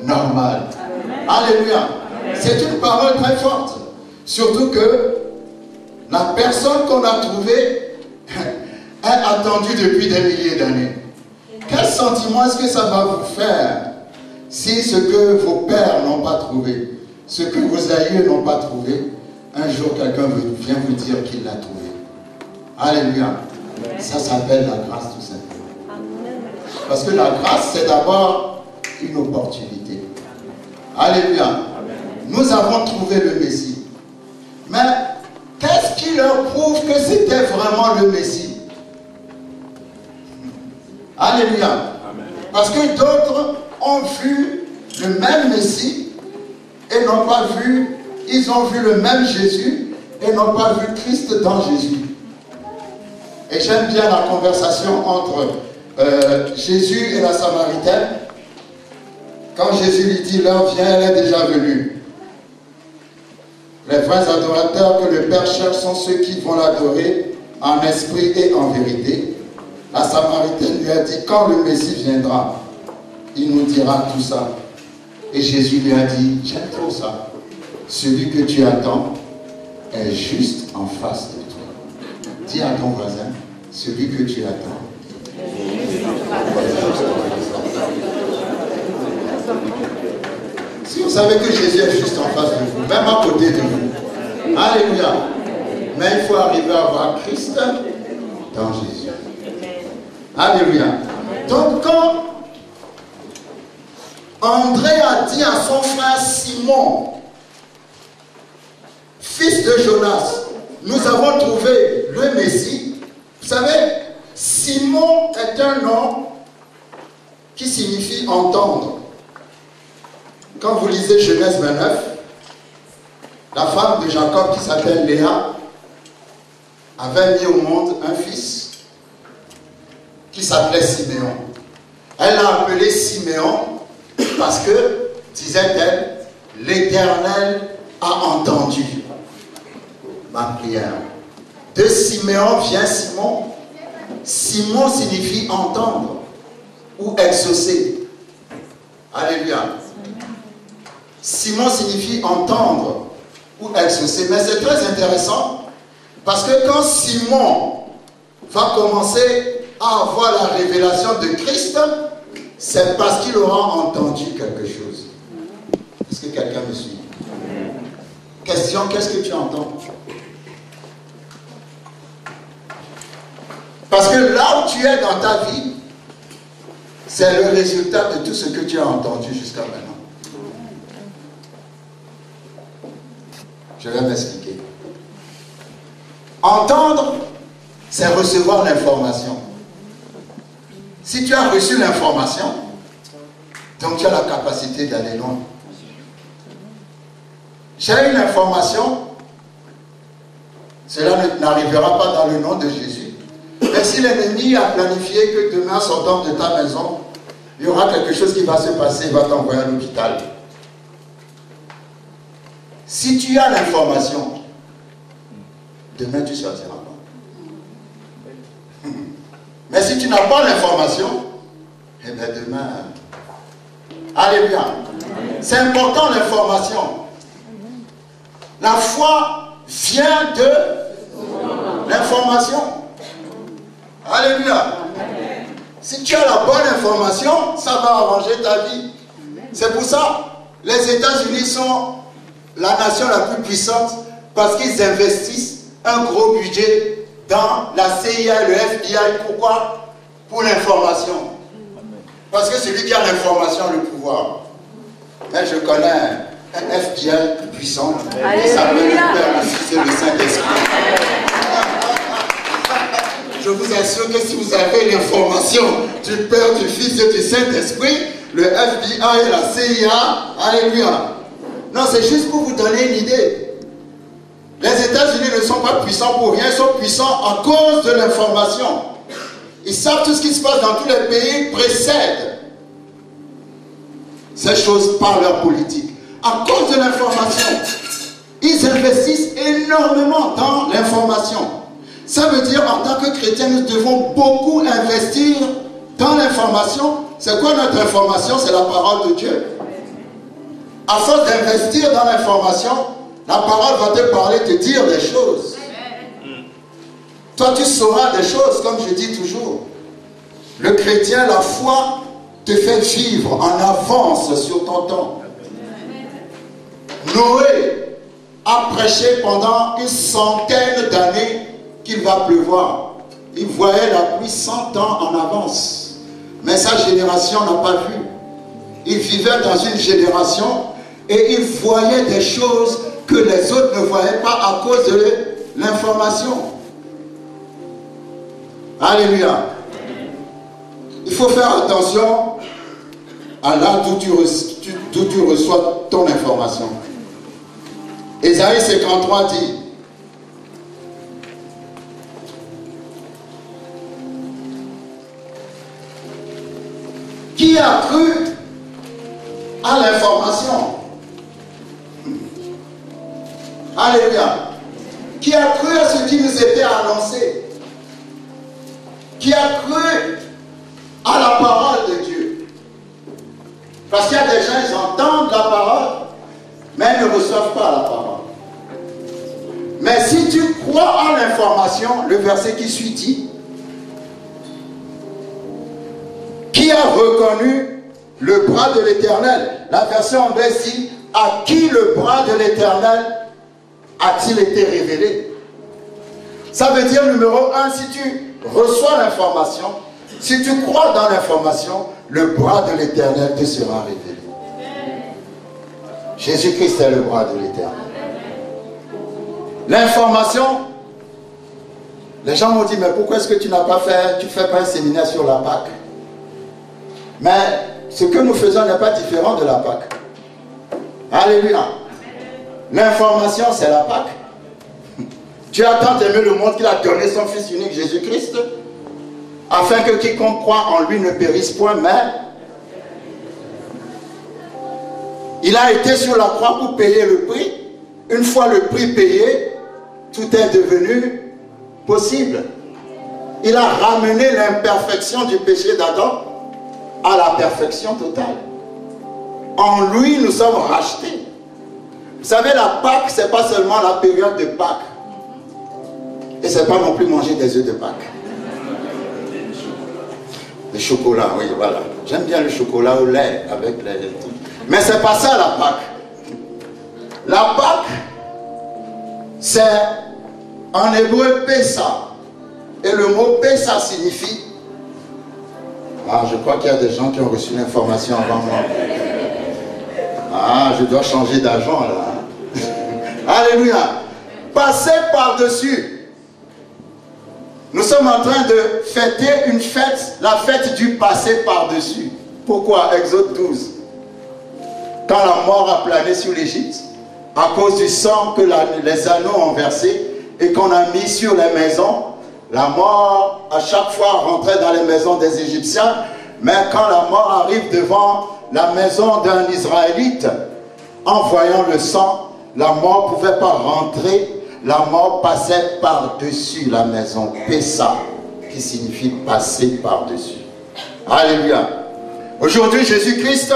normal. Alléluia. C'est une parole très forte. Surtout que la personne qu'on a trouvée est attendue depuis des milliers d'années. Quel sentiment est-ce que ça va vous faire si ce que vos pères n'ont pas trouvé, ce que vos aïeux n'ont pas trouvé, un jour quelqu'un vient vous dire qu'il l'a trouvé? Alléluia. Ça s'appelle la grâce tout simplement. Parce que la grâce, c'est d'abord une opportunité. Alléluia. Nous avons trouvé le Messie. Mais qu'est-ce qui leur prouve que c'était vraiment le Messie? Alléluia. Parce que d'autres ont vu le même Messie et n'ont pas vu, ils ont vu le même Jésus et n'ont pas vu Christ dans Jésus. Et j'aime bien la conversation entre Jésus et la Samaritaine. Quand Jésus lui dit, l'heure vient, elle est déjà venue. Les vrais adorateurs que le Père cherche sont ceux qui vont l'adorer en esprit et en vérité. La Samaritaine lui a dit, quand le Messie viendra, il nous dira tout ça. Et Jésus lui a dit, j'aime trop ça. Celui que tu attends est juste en face de toi. Dis à ton voisin, celui que tu attends. Si vous savez que Jésus est juste en face de vous, même à côté de vous, alléluia. Mais il faut arriver à voir Christ dans Jésus. Alléluia. Donc quand André a dit à son frère Simon, fils de Jonas, nous avons trouvé le Messie. Vous savez, Simon est un nom qui signifie entendre. Quand vous lisez Genèse 29, la femme de Jacob qui s'appelle Léa avait mis au monde un fils qui s'appelait Siméon. Elle l'a appelé Siméon parce que, disait-elle, l'Éternel a entendu ma prière. De Siméon vient Simon. Simon signifie entendre ou exaucer. Alléluia. Simon signifie entendre ou exaucer. Mais c'est très intéressant parce que quand Simon va commencer à avoir la révélation de Christ, c'est parce qu'il aura entendu quelque chose. Est-ce que quelqu'un me suit? Question, qu'est-ce que tu entends? Parce que là où tu es dans ta vie, c'est le résultat de tout ce que tu as entendu jusqu'à maintenant. Je vais m'expliquer. Entendre, c'est recevoir l'information. Si tu as reçu l'information, donc tu as la capacité d'aller loin. J'ai une information, cela n'arrivera pas dans le nom de Jésus. Mais si l'ennemi a planifié que demain, sortant de ta maison, il y aura quelque chose qui va se passer, il va t'envoyer à l'hôpital. Si tu as l'information, demain tu ne sortiras pas. Mais si tu n'as pas l'information, eh bien demain, alléluia. C'est important l'information. La foi vient de l'information. Alléluia. Si tu as la bonne information, ça va arranger ta vie. C'est pour ça que les États-Unis sont la nation la plus puissante parce qu'ils investissent un gros budget dans la CIA et le FBI. Pourquoi? Pour l'information. Parce que celui qui a l'information a le pouvoir. Mais je connais un FBI puissant. Il s'appelle le Père, le Fils et le Saint-Esprit. Je vous assure que si vous avez l'information du Père, du Fils et du Saint-Esprit, le FBI et la CIA, alléluia. Non, c'est juste pour vous donner une idée. Les États-Unis ne sont pas puissants pour rien, ils sont puissants à cause de l'information. Ils savent tout ce qui se passe dans tous les pays, précèdent ces choses par leur politique. À cause de l'information, ils investissent énormément dans l'information. Ça veut dire, en tant que chrétiens, nous devons beaucoup investir dans l'information. C'est quoi notre information? C'est la parole de Dieu. À force d'investir dans l'information, la parole va te parler, te dire des choses. Toi, tu sauras des choses, comme je dis toujours. Le chrétien, la foi, te fait vivre en avance sur ton temps. Noé a prêché pendant une centaine d'années qu'il va pleuvoir. Il voyait la pluie 100 ans en avance. Mais sa génération n'a pas vu. Il vivait dans une génération et il voyait des choses que les autres ne voyaient pas à cause de l'information. Alléluia. Il faut faire attention à là d'où tu reçois ton information. Ésaïe 53 dit: qui a cru à l'information? Alléluia. Qui a cru à ce qui nous était annoncé? Qui a cru à la parole de Dieu? Parce qu'il y a des gens, ils entendent la parole, mais ils ne reçoivent pas la parole. Mais si tu crois à l'information, le verset qui suit dit: qui a reconnu le bras de l'Éternel? La version anglaise dit: à qui le bras de l'Éternel a-t-il été révélé? Ça veut dire, numéro 1, si tu reçois l'information, si tu crois dans l'information, le bras de l'Éternel te sera révélé. Jésus-Christ est le bras de l'Éternel. L'information, les gens m'ont dit: mais pourquoi est-ce que tu n'as pas fait, tu ne fais pas un séminaire sur la Pâque? Mais ce que nous faisons n'est pas différent de la Pâque. Alléluia. L'information, c'est la Pâque. Dieu a tant aimé le monde qu'il a donné son Fils unique, Jésus-Christ, afin que quiconque croit en lui ne périsse point, mais il a été sur la croix pour payer le prix. Une fois le prix payé, tout est devenu possible. Il a ramené l'imperfection du péché d'Adam à la perfection totale. En lui, nous sommes rachetés. Vous savez, la Pâque, ce n'est pas seulement la période de Pâques. Et ce n'est pas non plus manger des œufs de Pâques. Le chocolat, oui, voilà. J'aime bien le chocolat au lait avec les... Mais ce n'est pas ça la Pâque. La Pâque, c'est en hébreu Pessa. Et le mot Pessa signifie... Ah, je crois qu'il y a des gens qui ont reçu l'information avant moi. Ah, je dois changer d'agent là. Alléluia. Passer par-dessus. Nous sommes en train de fêter une fête, la fête du passer par-dessus. Pourquoi? Exode 12. Quand la mort a plané sur l'Égypte, à cause du sang que les anneaux ont versé et qu'on a mis sur les maisons, la mort à chaque fois rentrait dans les maisons des Égyptiens, mais quand la mort arrive devant la maison d'un Israélite, en voyant le sang, la mort ne pouvait pas rentrer, la mort passait par-dessus la maison. Pessa, qui signifie passer par-dessus. Alléluia. Aujourd'hui, Jésus-Christ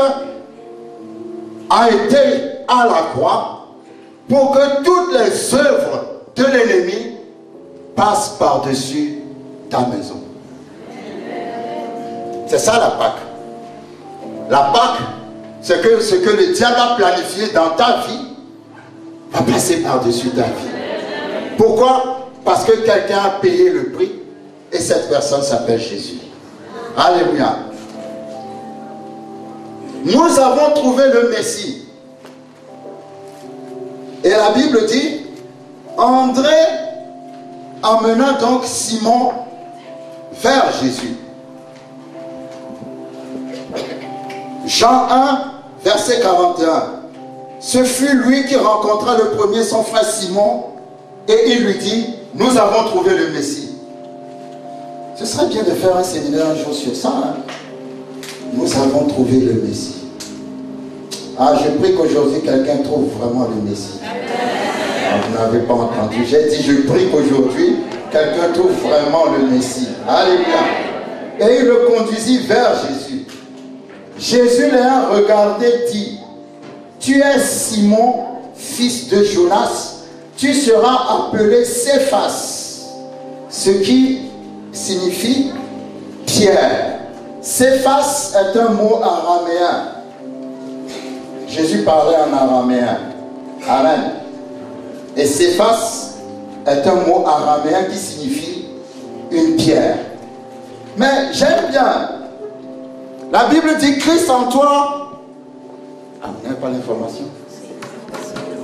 a été à la croix pour que toutes les œuvres de l'ennemi passent par-dessus ta maison. C'est ça la Pâque. La Pâque, c'est que ce que le diable a planifié dans ta vie va passer par-dessus ta vie. Pourquoi? Parce que quelqu'un a payé le prix et cette personne s'appelle Jésus. Alléluia. Nous avons trouvé le Messie. Et la Bible dit, André emmena donc Simon vers Jésus. Jean 1, verset 41. Ce fut lui qui rencontra le premier son frère Simon et il lui dit, nous avons trouvé le Messie. Ce serait bien de faire un séminaire un jour sur ça. Hein? Nous avons trouvé le Messie. Ah, je prie qu'aujourd'hui quelqu'un trouve vraiment le Messie. Ah, vous n'avez pas entendu. J'ai dit, je prie qu'aujourd'hui quelqu'un trouve vraiment le Messie. Alléluia. Et il le conduisit vers Jésus. Jésus l'ayant regardé dit, tu es Simon, fils de Jonas, tu seras appelé Céphas, ce qui signifie Pierre. Céphas est un mot araméen. Jésus parlait en araméen. Amen. Et Céphas est un mot araméen qui signifie une pierre. Mais j'aime bien. La Bible dit Christ en toi. Ah, vous n'avez pas l'information.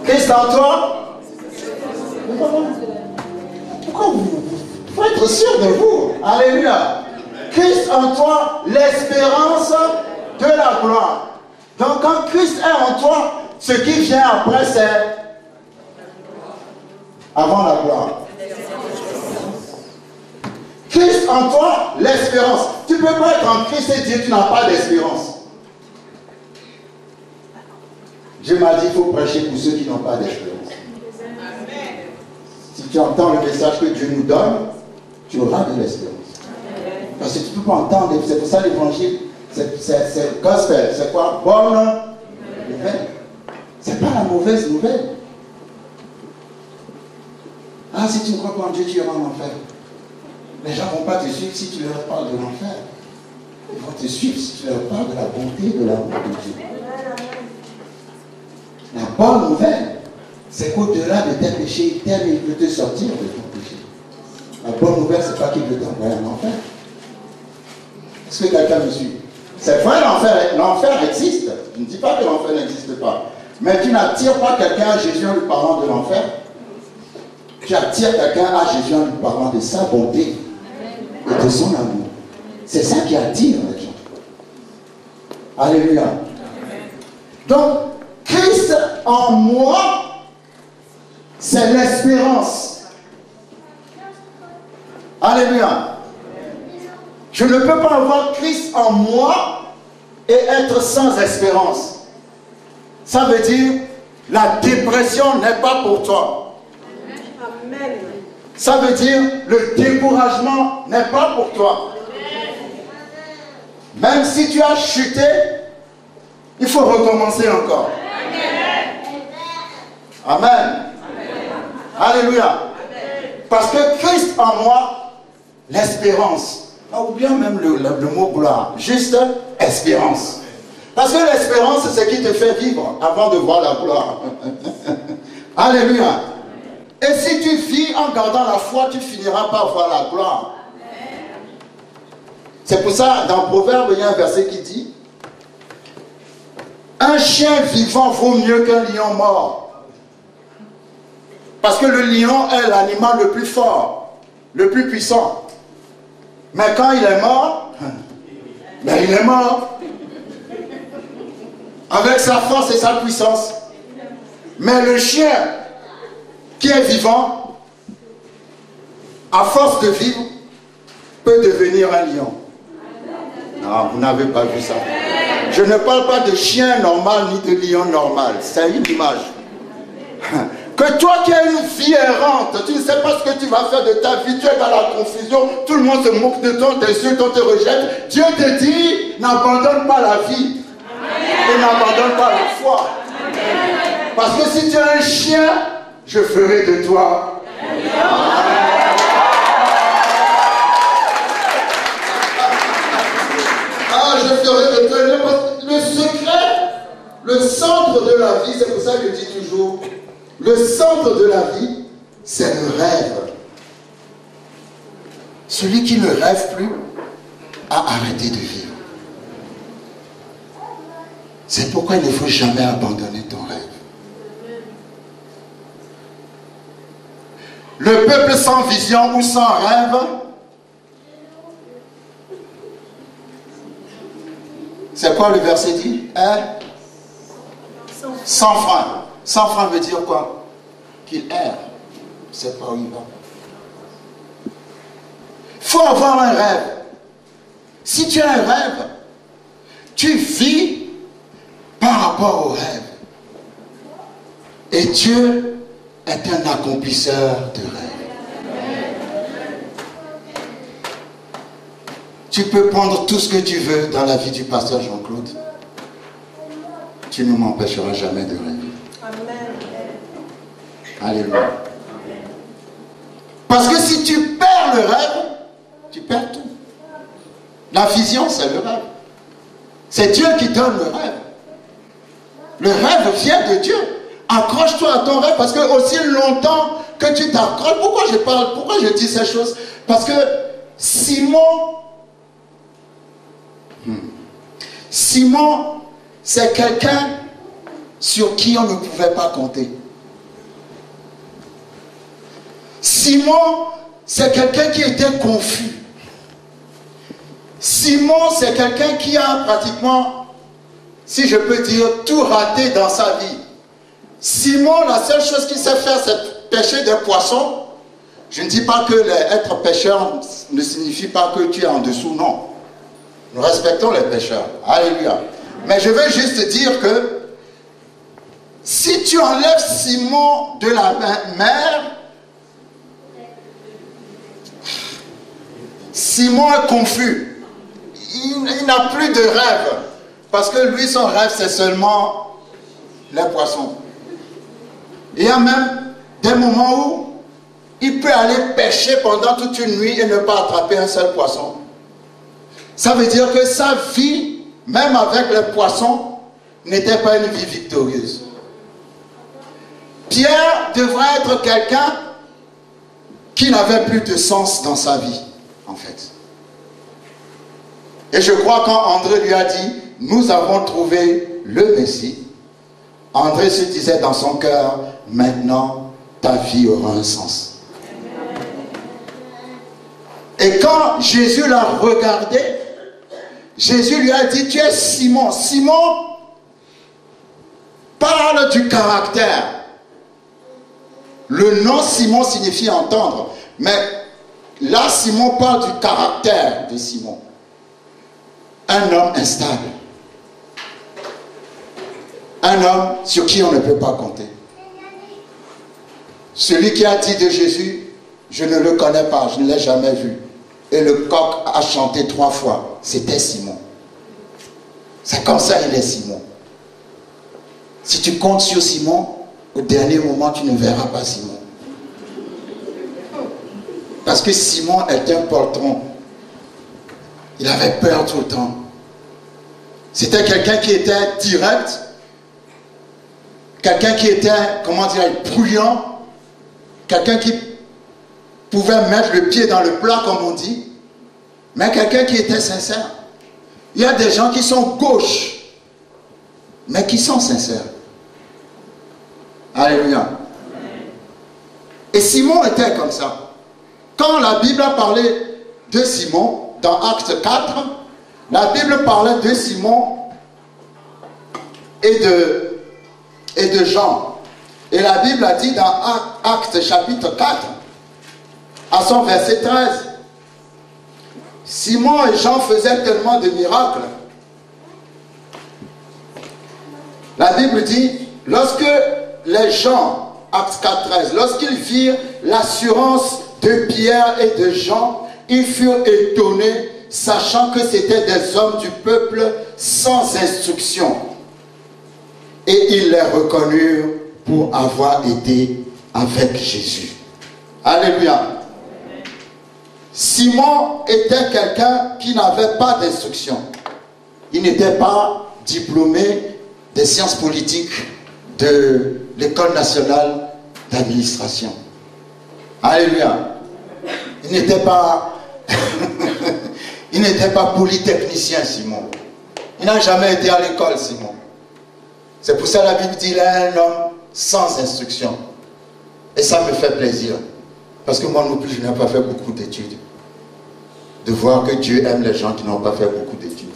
Christ en toi. Pourquoi vous faut être sûr de vous. Alléluia. Christ en toi, l'espérance de la gloire. Donc quand Christ est en toi, ce qui vient après c'est avant la gloire. Christ en toi, l'espérance. Tu ne peux pas être en Christ et dire que tu n'as pas d'espérance. Dieu m'a dit qu'il faut prêcher pour ceux qui n'ont pas d'espérance. Si tu entends le message que Dieu nous donne, tu auras de l'espérance. Parce que tu ne peux pas entendre, c'est pour ça l'évangile, c'est gospel, c'est quoi? Bonne nouvelle. C'est pas la mauvaise nouvelle. Ah, si tu ne crois pas en Dieu, tu iras en enfer. Les gens ne vont pas te suivre si tu leur parles de l'enfer. Ils vont te suivre si tu leur parles de la bonté et de l'amour de Dieu. La bonne nouvelle, c'est qu'au-delà de tes péchés, il peut te sortir de ton péché. La bonne nouvelle, c'est pas qu'il veut t'envoyer en enfer. Est-ce que quelqu'un me suit? C'est vrai, l'enfer existe. Je ne dis pas que l'enfer n'existe pas. Mais tu n'attires pas quelqu'un à Jésus en lui parlant de l'enfer. Tu attires quelqu'un à Jésus en lui parlant de sa bonté et de son amour. C'est ça qui attire les gens. Alléluia. Donc, Christ en moi, c'est l'espérance. Alléluia. Je ne peux pas avoir Christ en moi et être sans espérance. Ça veut dire, la dépression n'est pas pour toi. Amen. Ça veut dire, le découragement n'est pas pour toi. Même si tu as chuté, Il faut recommencer encore. Amen. Alléluia. Parce que Christ en moi, l'espérance. Ou bien même le mot gloire. Juste espérance. Parce que l'espérance, c'est ce qui te fait vivre avant de voir la gloire. Alléluia. Et si tu vis en gardant la foi, tu finiras par voir la gloire. C'est pour ça, dans Proverbe, il y a un verset qui dit: un chien vivant vaut mieux qu'un lion mort. Parce que le lion est l'animal le plus fort, le plus puissant. Mais quand il est mort, ben il est mort. Avec sa force et sa puissance. Mais le chien qui est vivant, à force de vivre, peut devenir un lion. Non, vous n'avez pas vu ça. Je ne parle pas de chien normal ni de lion normal. C'est une image. Que toi qui as une vie errante, tu ne sais pas ce que tu vas faire de ta vie, tu es dans la confusion, tout le monde se moque de toi, t'insulte, on te rejette. Dieu te dit, n'abandonne pas la vie. Et n'abandonne pas la foi. Parce que si tu es un chien, je ferai de toi. Ah, je ferai de toi. Le secret, le centre de la vie, c'est pour ça que je dis toujours, le centre de la vie, c'est le rêve. Celui qui ne rêve plus a arrêté de vivre. C'est pourquoi il ne faut jamais abandonner ton rêve. Le peuple sans vision ou sans rêve, c'est quoi le verset dit? Sans frein. Sans frein veut dire quoi? Qu'il erre. C'est pas où il va. Il faut avoir un rêve. Si tu as un rêve, tu vis par rapport au rêve. Et Dieu est un accomplisseur de rêves. Tu peux prendre tout ce que tu veux dans la vie du pasteur Jean-Claude. Tu ne m'empêcheras jamais de rêver. Alléluia. Parce que si tu perds le rêve, tu perds tout. La vision, c'est le rêve. C'est Dieu qui donne le rêve. Le rêve vient de Dieu. Accroche-toi à ton rêve parce que aussi longtemps que tu t'accroches. Pourquoi je dis ces choses? Parce que Simon, c'est quelqu'un sur qui on ne pouvait pas compter. Simon, c'est quelqu'un qui était confus. Simon, c'est quelqu'un qui a pratiquement, si je peux dire, tout raté dans sa vie. Simon, la seule chose qu'il sait faire, c'est pêcher des poissons. Je ne dis pas que être pêcheur ne signifie pas que tu es en dessous, non. Nous respectons les pêcheurs. Alléluia. Mais je veux juste dire que si tu enlèves Simon de la mer, Simon est confus. Il n'a plus de rêve. Parce que lui, son rêve, c'est seulement les poissons. Il y a même des moments où il peut aller pêcher pendant toute une nuit et ne pas attraper un seul poisson. Ça veut dire que sa vie, même avec les poissons, n'était pas une vie victorieuse. Pierre devrait être quelqu'un qui n'avait plus de sens dans sa vie, en fait. Et je crois quand André lui a dit, nous avons trouvé le Messie, André se disait dans son cœur, maintenant ta vie aura un sens. Et quand Jésus l'a regardé, Jésus lui a dit, tu es Simon. Simon parle du caractère. Le nom Simon signifie entendre. Mais là, Simon parle du caractère de Simon. Un homme instable. Un homme sur qui on ne peut pas compter. Celui qui a dit de Jésus, je ne le connais pas, je ne l'ai jamais vu. Et le coq a chanté 3 fois. C'était Simon. C'est comme ça il est Simon. Si tu comptes sur Simon, au dernier moment, tu ne verras pas Simon. Parce que Simon était un poltron. Il avait peur tout le temps. C'était quelqu'un qui était direct, quelqu'un qui était, comment dire, bruyant, quelqu'un qui pouvait mettre le pied dans le plat, comme on dit, mais quelqu'un qui était sincère. Il y a des gens qui sont gauches, mais qui sont sincères. Alléluia. Et Simon était comme ça. Quand la Bible a parlé de Simon, dans Acte 4, la Bible parlait de Simon et de Jean. Et la Bible a dit dans Acte chapitre 4, à son verset 13, Simon et Jean faisaient tellement de miracles. La Bible dit, lorsque les gens, Acte 4, 13, lorsqu'ils virent l'assurance de Pierre et de Jean, ils furent étonnés, sachant que c'étaient des hommes du peuple sans instruction. Et ils les reconnurent pour avoir été avec Jésus. Alléluia. Simon était quelqu'un qui n'avait pas d'instruction. Il n'était pas diplômé des sciences politiques de l'École nationale d'administration. Alléluia. Il n'était pas il n'était pas polytechnicien, Simon. Il n'a jamais été à l'école, Simon. C'est pour ça que la Bible dit qu'il est un homme sans instruction. Et ça me fait plaisir. Parce que moi non plus, je n'ai pas fait beaucoup d'études. De voir que Dieu aime les gens qui n'ont pas fait beaucoup d'études.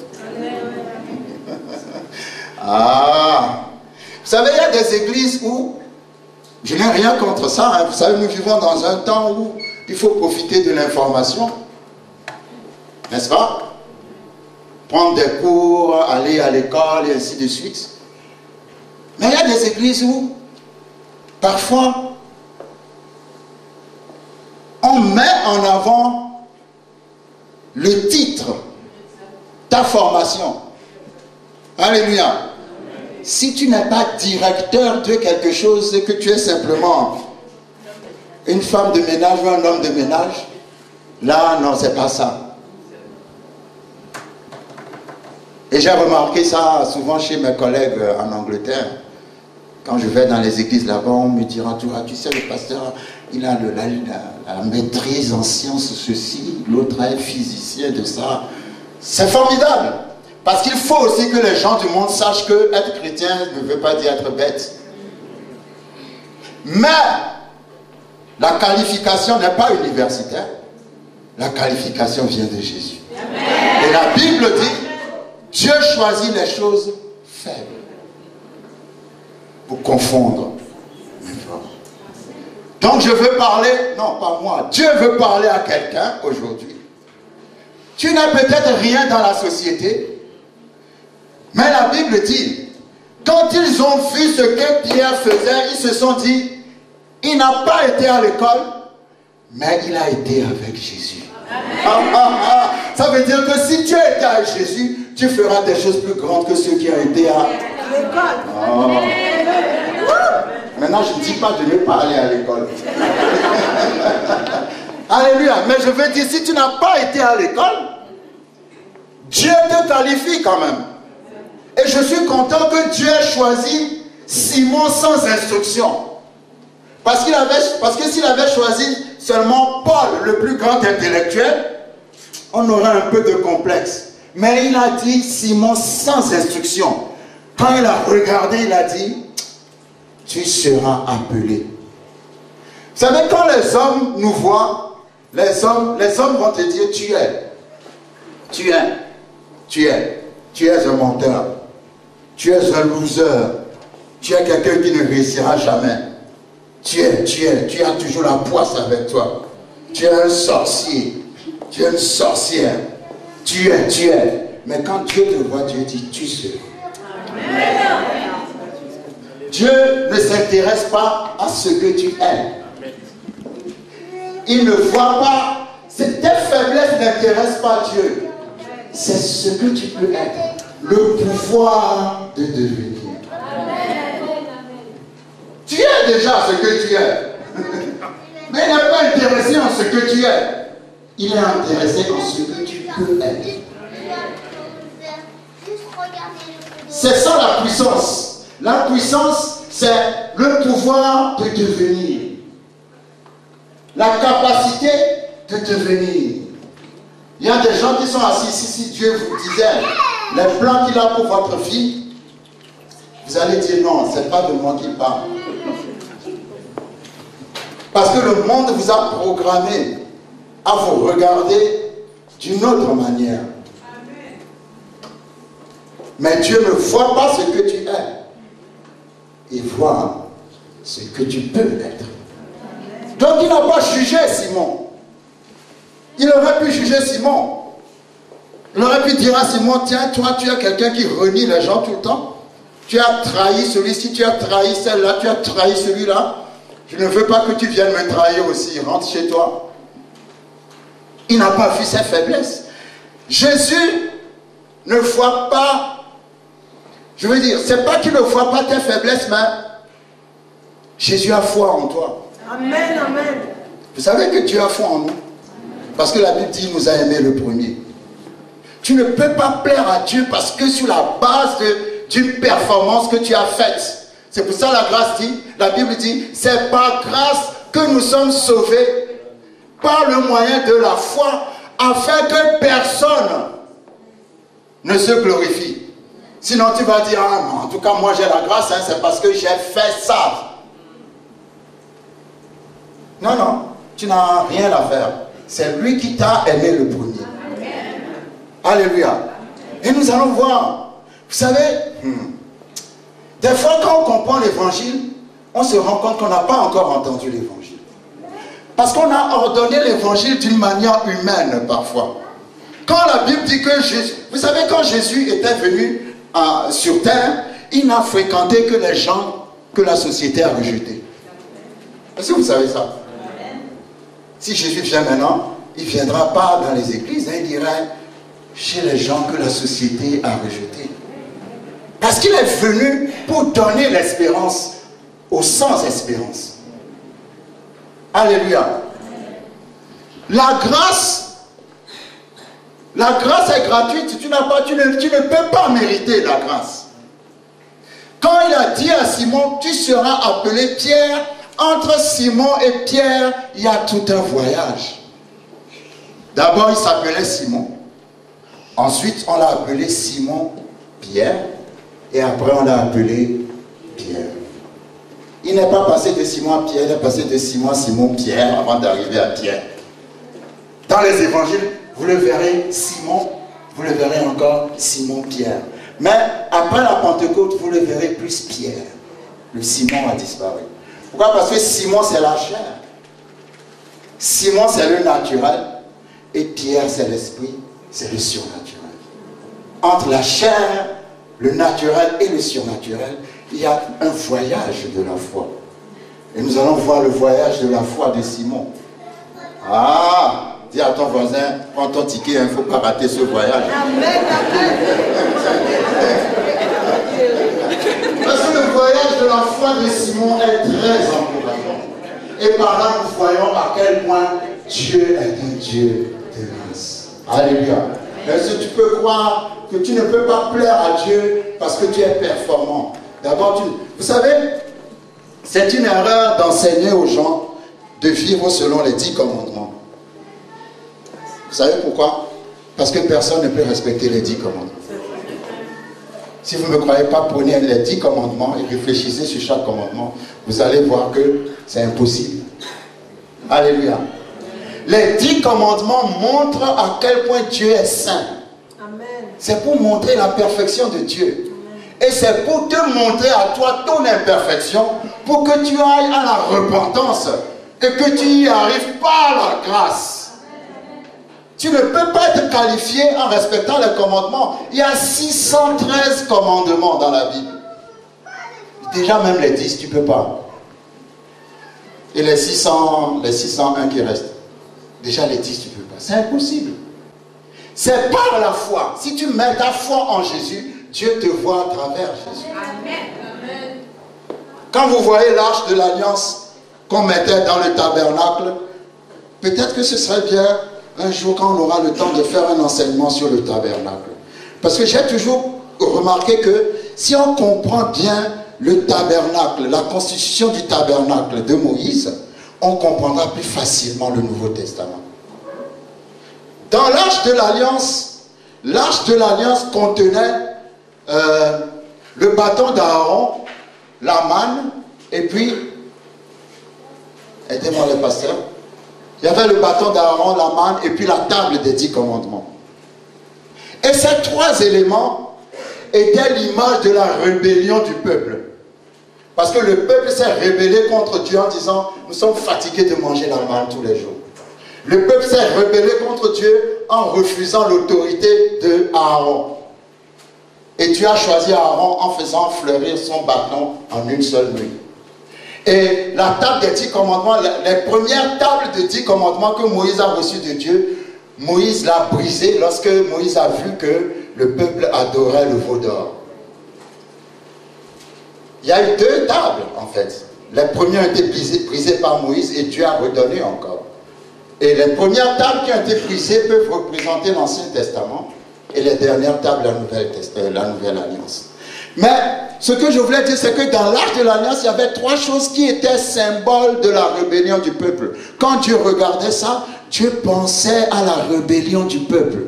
Ah! Vous savez, il y a des églises où, je n'ai rien contre ça, hein. Vous savez, nous vivons dans un temps où il faut profiter de l'information. N'est-ce pas? Prendre des cours, aller à l'école et ainsi de suite. Mais il y a des églises où, parfois, on met en avant le titre, ta formation. Alléluia. Si tu n'es pas directeur de quelque chose, que tu es simplement une femme de ménage ou un homme de ménage, là, non, c'est pas ça. Et j'ai remarqué ça souvent chez mes collègues en Angleterre. Quand je vais dans les églises là-bas, on me dira, tu sais, le pasteur, il a la maîtrise en sciences, ceci, l'autre est physicien de ça. C'est formidable. Parce qu'il faut aussi que les gens du monde sachent que être chrétien ne veut pas dire être bête. Mais la qualification n'est pas universitaire. La qualification vient de Jésus. Amen. Et la Bible dit, Dieu choisit les choses faibles pour confondre les forts. Donc je veux parler, non pas moi, Dieu veut parler à quelqu'un aujourd'hui. Tu n'as peut-être rien dans la société, mais la Bible dit, quand ils ont vu ce que Pierre faisait, ils se sont dit, il n'a pas été à l'école, mais il a été avec Jésus. Ça veut dire que si tu étais avec Jésus, tu feras des choses plus grandes que ceux qui ont été à l'école. Maintenant, je ne dis pas de ne pas aller à l'école. Alléluia. Mais je veux dire, si tu n'as pas été à l'école, Dieu te qualifie quand même. Et je suis content que Dieu ait choisi Simon sans instruction. Parce que s'il avait choisi seulement Paul, le plus grand intellectuel, on aurait un peu de complexe. Mais il a dit Simon sans instruction. Quand il a regardé, il a dit, tu seras appelé. Vous savez, quand les hommes nous voient, les hommes vont te dire, tu es un menteur. Tu es un loser. Tu es quelqu'un qui ne réussira jamais. Tu as toujours la poisse avec toi. Tu es un sorcier. Tu es une sorcière. Tu es. Mais quand Dieu te voit, Dieu dit, tu seras. Dieu ne s'intéresse pas à ce que tu es. Il ne voit pas. Tes faiblesses n'intéressent pas Dieu. C'est ce que tu peux être. Le pouvoir de devenir. déjà ce que tu es. Mais il n'est pas intéressé en ce que tu es. Il est intéressé en ce que tu peux être. C'est ça la puissance. La puissance, c'est le pouvoir de devenir. La capacité de devenir. Il y a des gens qui sont assis ici, si Dieu vous disait les plans qu'il a pour votre fille, vous allez dire non, ce n'est pas de moi qu'il parle. Parce que le monde vous a programmé à vous regarder d'une autre manière. Mais Dieu ne voit pas ce que tu es. Il voit ce que tu peux être. Donc il n'a pas jugé Simon. Il aurait pu juger Simon. Il aurait pu dire à Simon, tiens, toi tu es quelqu'un qui renie les gens tout le temps. Tu as trahi celui-ci, tu as trahi celle-là, tu as trahi celui-là. Je ne veux pas que tu viennes me trahir aussi. Rentre chez toi. Il n'a pas vu ses faiblesses. Jésus ne voit pas. Je veux dire, c'est pas qu'il ne voit pas tes faiblesses, mais Jésus a foi en toi. Amen, amen. Vous savez que Dieu a foi en nous. Parce que la Bible dit, il nous a aimés le premier. Tu ne peux pas plaire à Dieu parce que sur la base d'une performance que tu as faite. C'est pour ça la grâce dit, la Bible dit, c'est par grâce que nous sommes sauvés par le moyen de la foi, afin que personne ne se glorifie. Sinon tu vas dire, ah, en tout cas moi j'ai la grâce, hein, c'est parce que j'ai fait ça. Non, non, tu n'as rien à faire. C'est lui qui t'a aimé le premier. Alléluia. Et nous allons voir. Vous savez, des fois quand on comprend l'évangile, on se rend compte qu'on n'a pas encore entendu l'évangile. Parce qu'on a ordonné l'évangile d'une manière humaine parfois. Quand la Bible dit que Jésus... Vous savez, quand Jésus était venu sur terre, il n'a fréquenté que les gens que la société a rejetés. Est-ce que vous savez ça? Si Jésus vient maintenant, il ne viendra pas dans les églises, hein, il dirait chez les gens que la société a rejetés. Parce qu'il est venu pour donner l'espérance aux sans-espérance. Alléluia. La grâce est gratuite. Tu ne peux pas mériter la grâce. Quand il a dit à Simon, tu seras appelé Pierre, entre Simon et Pierre, il y a tout un voyage. D'abord, il s'appelait Simon. Ensuite, on l'a appelé Simon-Pierre. Et après, on l'a appelé Pierre. Il n'est pas passé de Simon à Pierre, il est passé de Simon à Simon-Pierre avant d'arriver à Pierre. Dans les évangiles, vous le verrez Simon, vous le verrez encore Simon-Pierre. Mais après la Pentecôte, vous le verrez plus Pierre. Le Simon a disparu. Pourquoi? Parce que Simon, c'est la chair. Simon, c'est le naturel. Et Pierre, c'est l'esprit, c'est le surnaturel. Entre la chair, le naturel et le surnaturel, il y a un voyage de la foi. Et nous allons voir le voyage de la foi de Simon. Ah, dis à ton voisin, prends ton ticket, il ne faut pas rater ce voyage. Amen, amen. Parce que le voyage de la foi de Simon est très encourageant. Et par là, nous voyons à quel point Dieu est un Dieu de grâce. Alléluia. Est-ce que tu peux croire que tu ne peux pas plaire à Dieu parce que tu es performant? D'abord, vous savez, c'est une erreur d'enseigner aux gens de vivre selon les 10 commandements. Vous savez pourquoi? Parce que personne ne peut respecter les 10 commandements. Si vous ne me croyez pas, prenez les 10 commandements et réfléchissez sur chaque commandement. Vous allez voir que c'est impossible. Alléluia. Les 10 commandements montrent à quel point Dieu est saint. C'est pour montrer la perfection de Dieu. Et c'est pour te montrer à toi ton imperfection, pour que tu ailles à la repentance et que tu y arrives par la grâce. Tu ne peux pas être qualifié en respectant les commandements. Il y a 613 commandements dans la Bible. Déjà même les 10, tu ne peux pas. Et les 601 qui restent. Déjà les 10, tu ne peux pas. C'est impossible. C'est par la foi. Si tu mets ta foi en Jésus, Dieu te voit à travers Jésus. Amen. quand vous voyez l'arche de l'alliance qu'on mettait dans le tabernacle, peut-être que ce serait bien un jour quand on aura le temps de faire un enseignement sur le tabernacle. Parce que j'ai toujours remarqué que si on comprend bien le tabernacle, la constitution du tabernacle de Moïse, on comprendra plus facilement le Nouveau Testament. Dans l'arche de l'alliance contenait le bâton d'Aaron, la manne, et puis, aidez-moi les pasteurs, il y avait le bâton d'Aaron, la manne, et puis la table des 10 commandements. Et ces 3 éléments étaient l'image de la rébellion du peuple. Parce que le peuple s'est rébellé contre Dieu en disant, nous sommes fatigués de manger la manne tous les jours. Le peuple s'est rébellé contre Dieu en refusant l'autorité de Aaron. Et Dieu a choisi Aaron en faisant fleurir son bâton en une seule nuit. Et la table des 10 commandements, les premières tables de 10 commandements que Moïse a reçues de Dieu, Moïse l'a brisée lorsque Moïse a vu que le peuple adorait le veau d'or. Il y a eu 2 tables en fait. Les premières ont été brisées par Moïse et Dieu a redonné encore. Et les premières tables qui ont été brisées peuvent représenter l'Ancien Testament et les dernières tables la Nouvelle Alliance. Mais ce que je voulais dire, c'est que dans l'arche de l'Alliance, il y avait 3 choses qui étaient symboles de la rébellion du peuple. Quand Dieu regardait ça, Dieu pensait à la rébellion du peuple.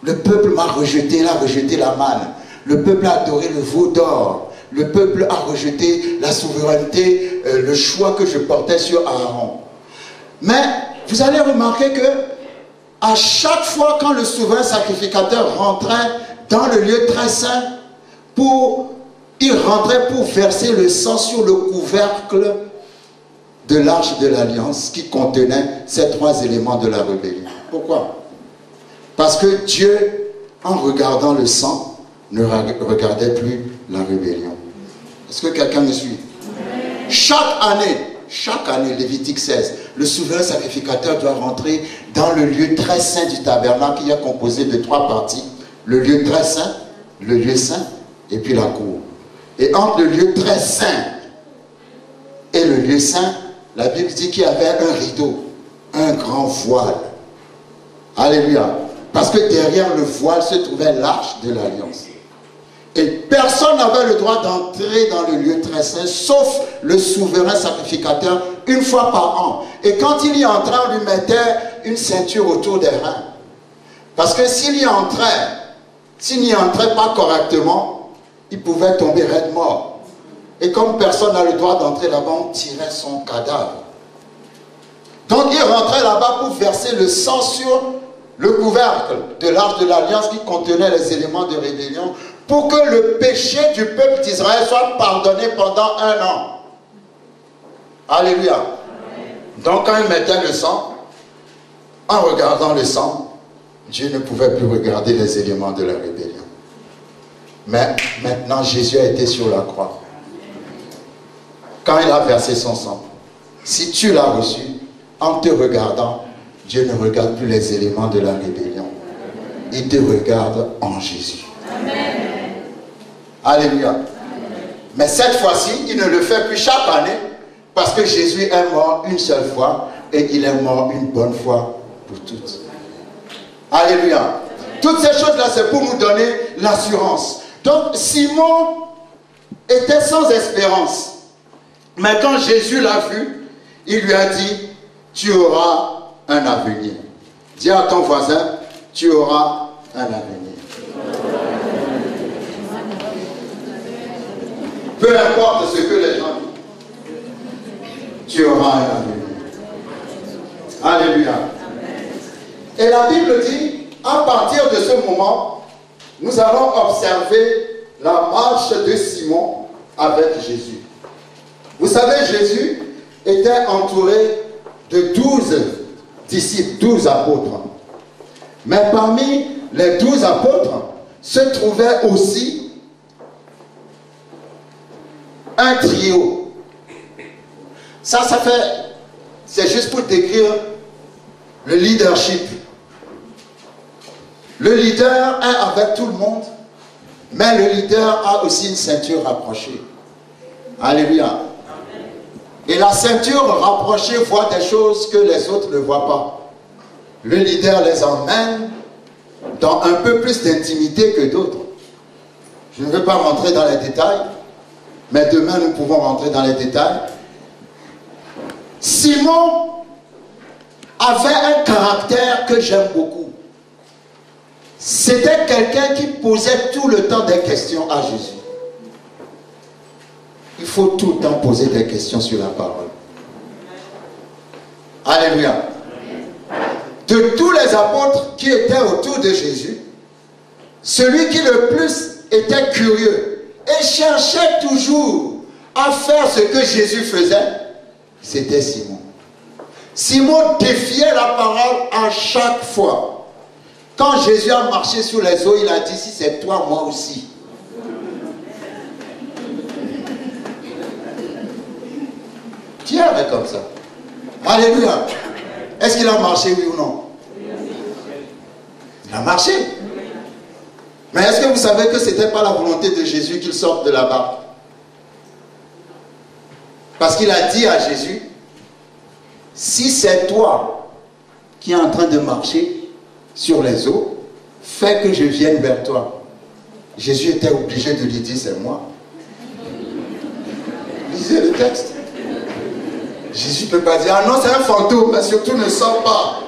Le peuple m'a rejeté, il a rejeté la manne. Le peuple a adoré le veau d'or. Le peuple a rejeté la souveraineté, le choix que je portais sur Aaron. Mais vous allez remarquer que à chaque fois quand le souverain sacrificateur rentrait dans le lieu très saint, il rentrait pour verser le sang sur le couvercle de l'arche de l'alliance qui contenait ces 3 éléments de la rébellion. Pourquoi? Parce que Dieu, en regardant le sang, ne regardait plus la rébellion. Est-ce que quelqu'un me suit? Chaque année, Lévitique 16, le souverain sacrificateur doit rentrer dans le lieu très saint du tabernacle qui est composé de 3 parties. Le lieu très saint, le lieu saint et puis la cour. Et entre le lieu très saint et le lieu saint, la Bible dit qu'il y avait un rideau, un grand voile. Alléluia. Parce que derrière le voile se trouvait l'arche de l'alliance. Et personne n'avait le droit d'entrer dans le lieu très saint, sauf le souverain sacrificateur, une fois par an. Et quand il y entrait, on lui mettait une ceinture autour des reins. Parce que s'il n'y entrait pas correctement, il pouvait tomber raide mort. Et comme personne n'a le droit d'entrer là-bas, on tirait son cadavre. Donc il rentrait là-bas pour verser le sang sur le couvercle de l'arche de l'alliance qui contenait les éléments de rébellion, pour que le péché du peuple d'Israël soit pardonné pendant 1 an. Alléluia. Donc quand il mettait le sang, en regardant le sang, Dieu ne pouvait plus regarder les éléments de la rébellion. Mais maintenant, Jésus a été sur la croix. Quand il a versé son sang, si tu l'as reçu, en te regardant, Dieu ne regarde plus les éléments de la rébellion. Il te regarde en Jésus. Amen. Alléluia. Amen. Mais cette fois-ci, il ne le fait plus chaque année, parce que Jésus est mort une seule fois, et il est mort une bonne fois pour toutes. Alléluia. Amen. Toutes ces choses-là, c'est pour nous donner l'assurance. Donc, Simon était sans espérance. Mais quand Jésus l'a vu, il lui a dit, tu auras un avenir. Dis à ton voisin, tu auras un avenir. Peu importe ce que les gens disent, tu auras un avenir. Alléluia. Et la Bible dit, à partir de ce moment, nous allons observer la marche de Simon avec Jésus. Vous savez, Jésus était entouré de 12 disciples, 12 apôtres. Mais parmi les 12 apôtres se trouvait aussi un trio. C'est juste pour décrire le leadership. Le leader est avec tout le monde, mais le leader a aussi une ceinture rapprochée. Alléluia. Et la ceinture rapprochée voit des choses que les autres ne voient pas. Le leader les emmène dans un peu plus d'intimité que d'autres. Je ne veux pas rentrer dans les détails, mais demain nous pouvons rentrer dans les détails. Simon avait un caractère que j'aime beaucoup. C'était quelqu'un qui posait tout le temps des questions à Jésus. Il faut tout le temps poser des questions sur la parole. Alléluia. De tous les apôtres qui étaient autour de Jésus, celui qui le plus était curieux et cherchait toujours à faire ce que Jésus faisait, c'était Simon. Simon défiait la parole à chaque fois. Quand Jésus a marché sur les eaux, il a dit, si c'est toi, moi aussi. Pierre est comme ça. Alléluia. Est-ce qu'il a marché, oui ou non? Il a marché. Mais est-ce que vous savez que ce n'était pas la volonté de Jésus qu'il sorte de la barque? Parce qu'il a dit à Jésus, si c'est toi qui es en train de marcher sur les eaux, fais que je vienne vers toi. Jésus était obligé de lui dire, c'est moi. Lisez le texte. Jésus ne peut pas dire, ah non, c'est un fantôme, mais surtout ne sors pas.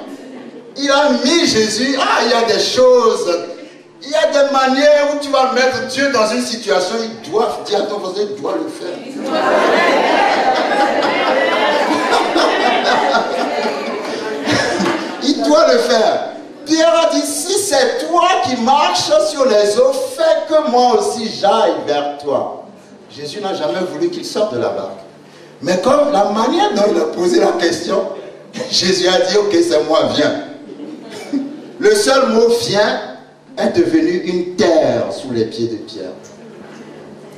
Il a mis Jésus, ah, il y a des choses, il y a des manières où tu vas mettre Dieu dans une situation, il doit dire à ton voisin, il doit le faire. Il doit le faire. Pierre a dit, si c'est toi qui marches sur les eaux, fais que moi aussi j'aille vers toi. Jésus n'a jamais voulu qu'il sorte de la barque. Mais comme la manière dont il a posé la question, Jésus a dit, ok, c'est moi, viens. Le seul mot viens est devenu une terre sous les pieds de Pierre.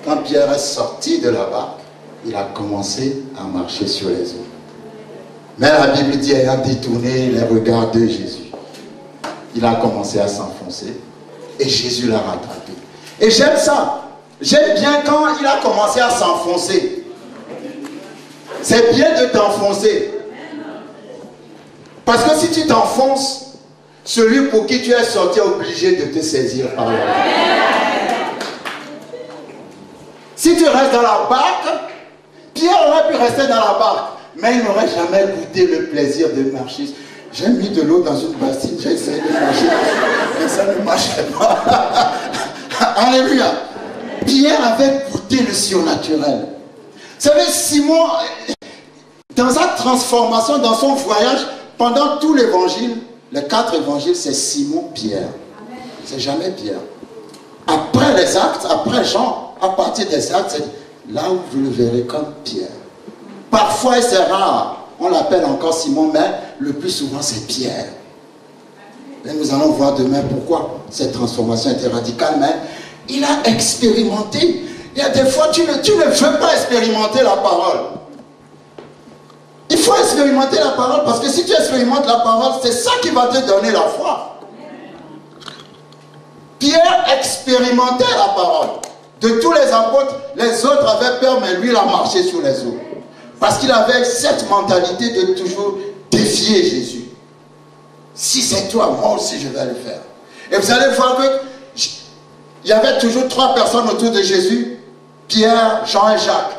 Quand Pierre est sorti de la barque, il a commencé à marcher sur les eaux. Mais la Bible dit, ayant détourné les regards de Jésus, il a commencé à s'enfoncer et Jésus l'a rattrapé. Et j'aime ça. J'aime bien quand il a commencé à s'enfoncer. C'est bien de t'enfoncer. Parce que si tu t'enfonces, celui pour qui tu es sorti est obligé de te saisir par la main. Si tu restes dans la barque, Pierre aurait pu rester dans la barque, mais il n'aurait jamais goûté le plaisir de marcher. J'ai mis de l'eau dans une bassine, j'ai essayé de marcher, mais ça ne marchait pas. Alléluia. Pierre avait goûté le surnaturel. Vous savez, Simon, dans sa transformation, dans son voyage, pendant tout l'évangile, les 4 évangiles, c'est Simon-Pierre. C'est jamais Pierre. Après les actes, après Jean, à partir des actes, c'est là où vous le verrez comme Pierre. Parfois, c'est rare, on l'appelle encore Simon, mais le plus souvent, c'est Pierre. Et nous allons voir demain pourquoi cette transformation était radicale, mais il a expérimenté. Il y a des fois, tu ne veux pas expérimenter la parole. Il faut expérimenter la parole, parce que si tu expérimentes la parole, c'est ça qui va te donner la foi. Pierre expérimentait la parole. De tous les apôtres, les autres avaient peur, mais lui, il a marché sur les eaux. Parce qu'il avait cette mentalité de toujours défier Jésus. Si c'est toi, moi aussi je vais le faire. Et vous allez voir que il y avait toujours 3 personnes autour de Jésus. Pierre, Jean et Jacques.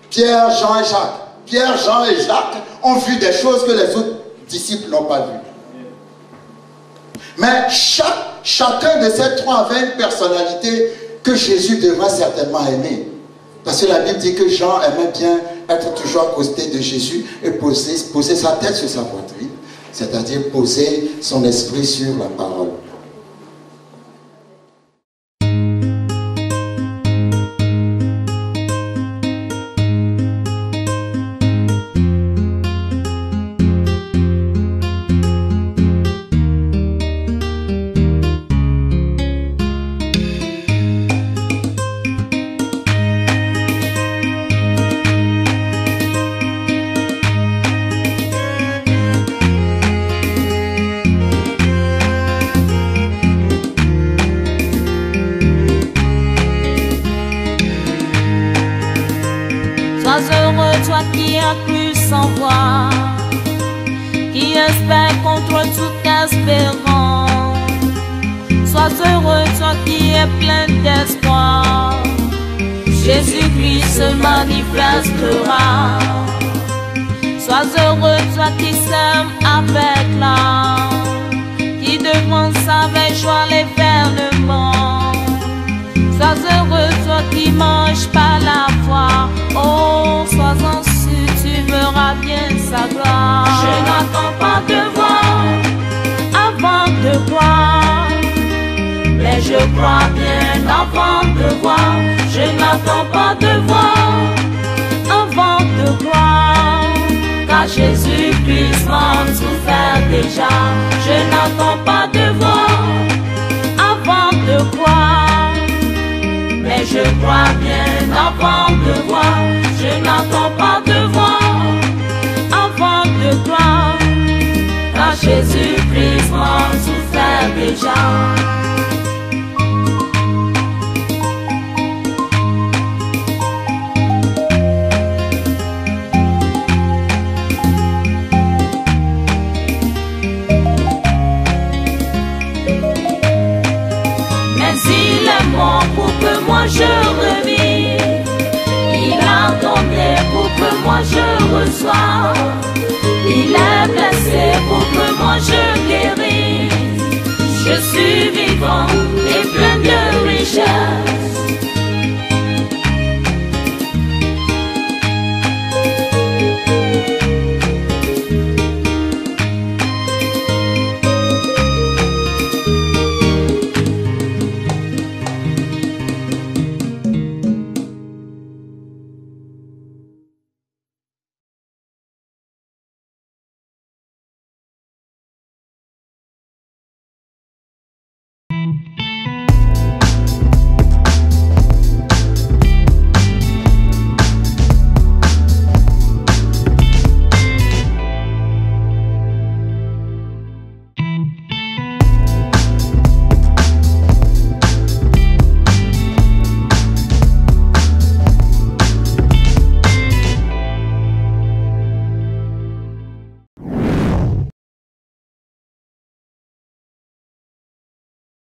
Pierre, Jean et Jacques. Pierre, Jean et Jacques ont vu des choses que les autres disciples n'ont pas vues. Mais chacun de ces 3 avait une personnalité que Jésus devrait certainement aimer. Parce que la Bible dit que Jean aimait bien être toujours à côté de Jésus et poser sa tête sur sa poitrine, c'est-à-dire poser son esprit sur la parole. Sois heureux, toi qui as cru sans voir, qui espère contre toute espérance. Sois heureux, toi qui es plein d'espoir, Jésus-Christ se manifestera. Sois heureux, toi qui sèmes avec l'âme, qui demande avec joie l'événement. Sois heureux, toi qui manges par la foi. Oh, sois-en sûr, tu verras bien sa gloire. Je n'attends pas de voir avant de croire, mais je crois bien avant de voir. Je n'attends pas de voir avant de croire, car Jésus-Christ m'a souffert déjà. Je n'attends pas de voir avant de croire, mais je crois bien avant de voir. Je n'attends pas de voir avant de croire, car Jésus-Christ m'a souffert déjà.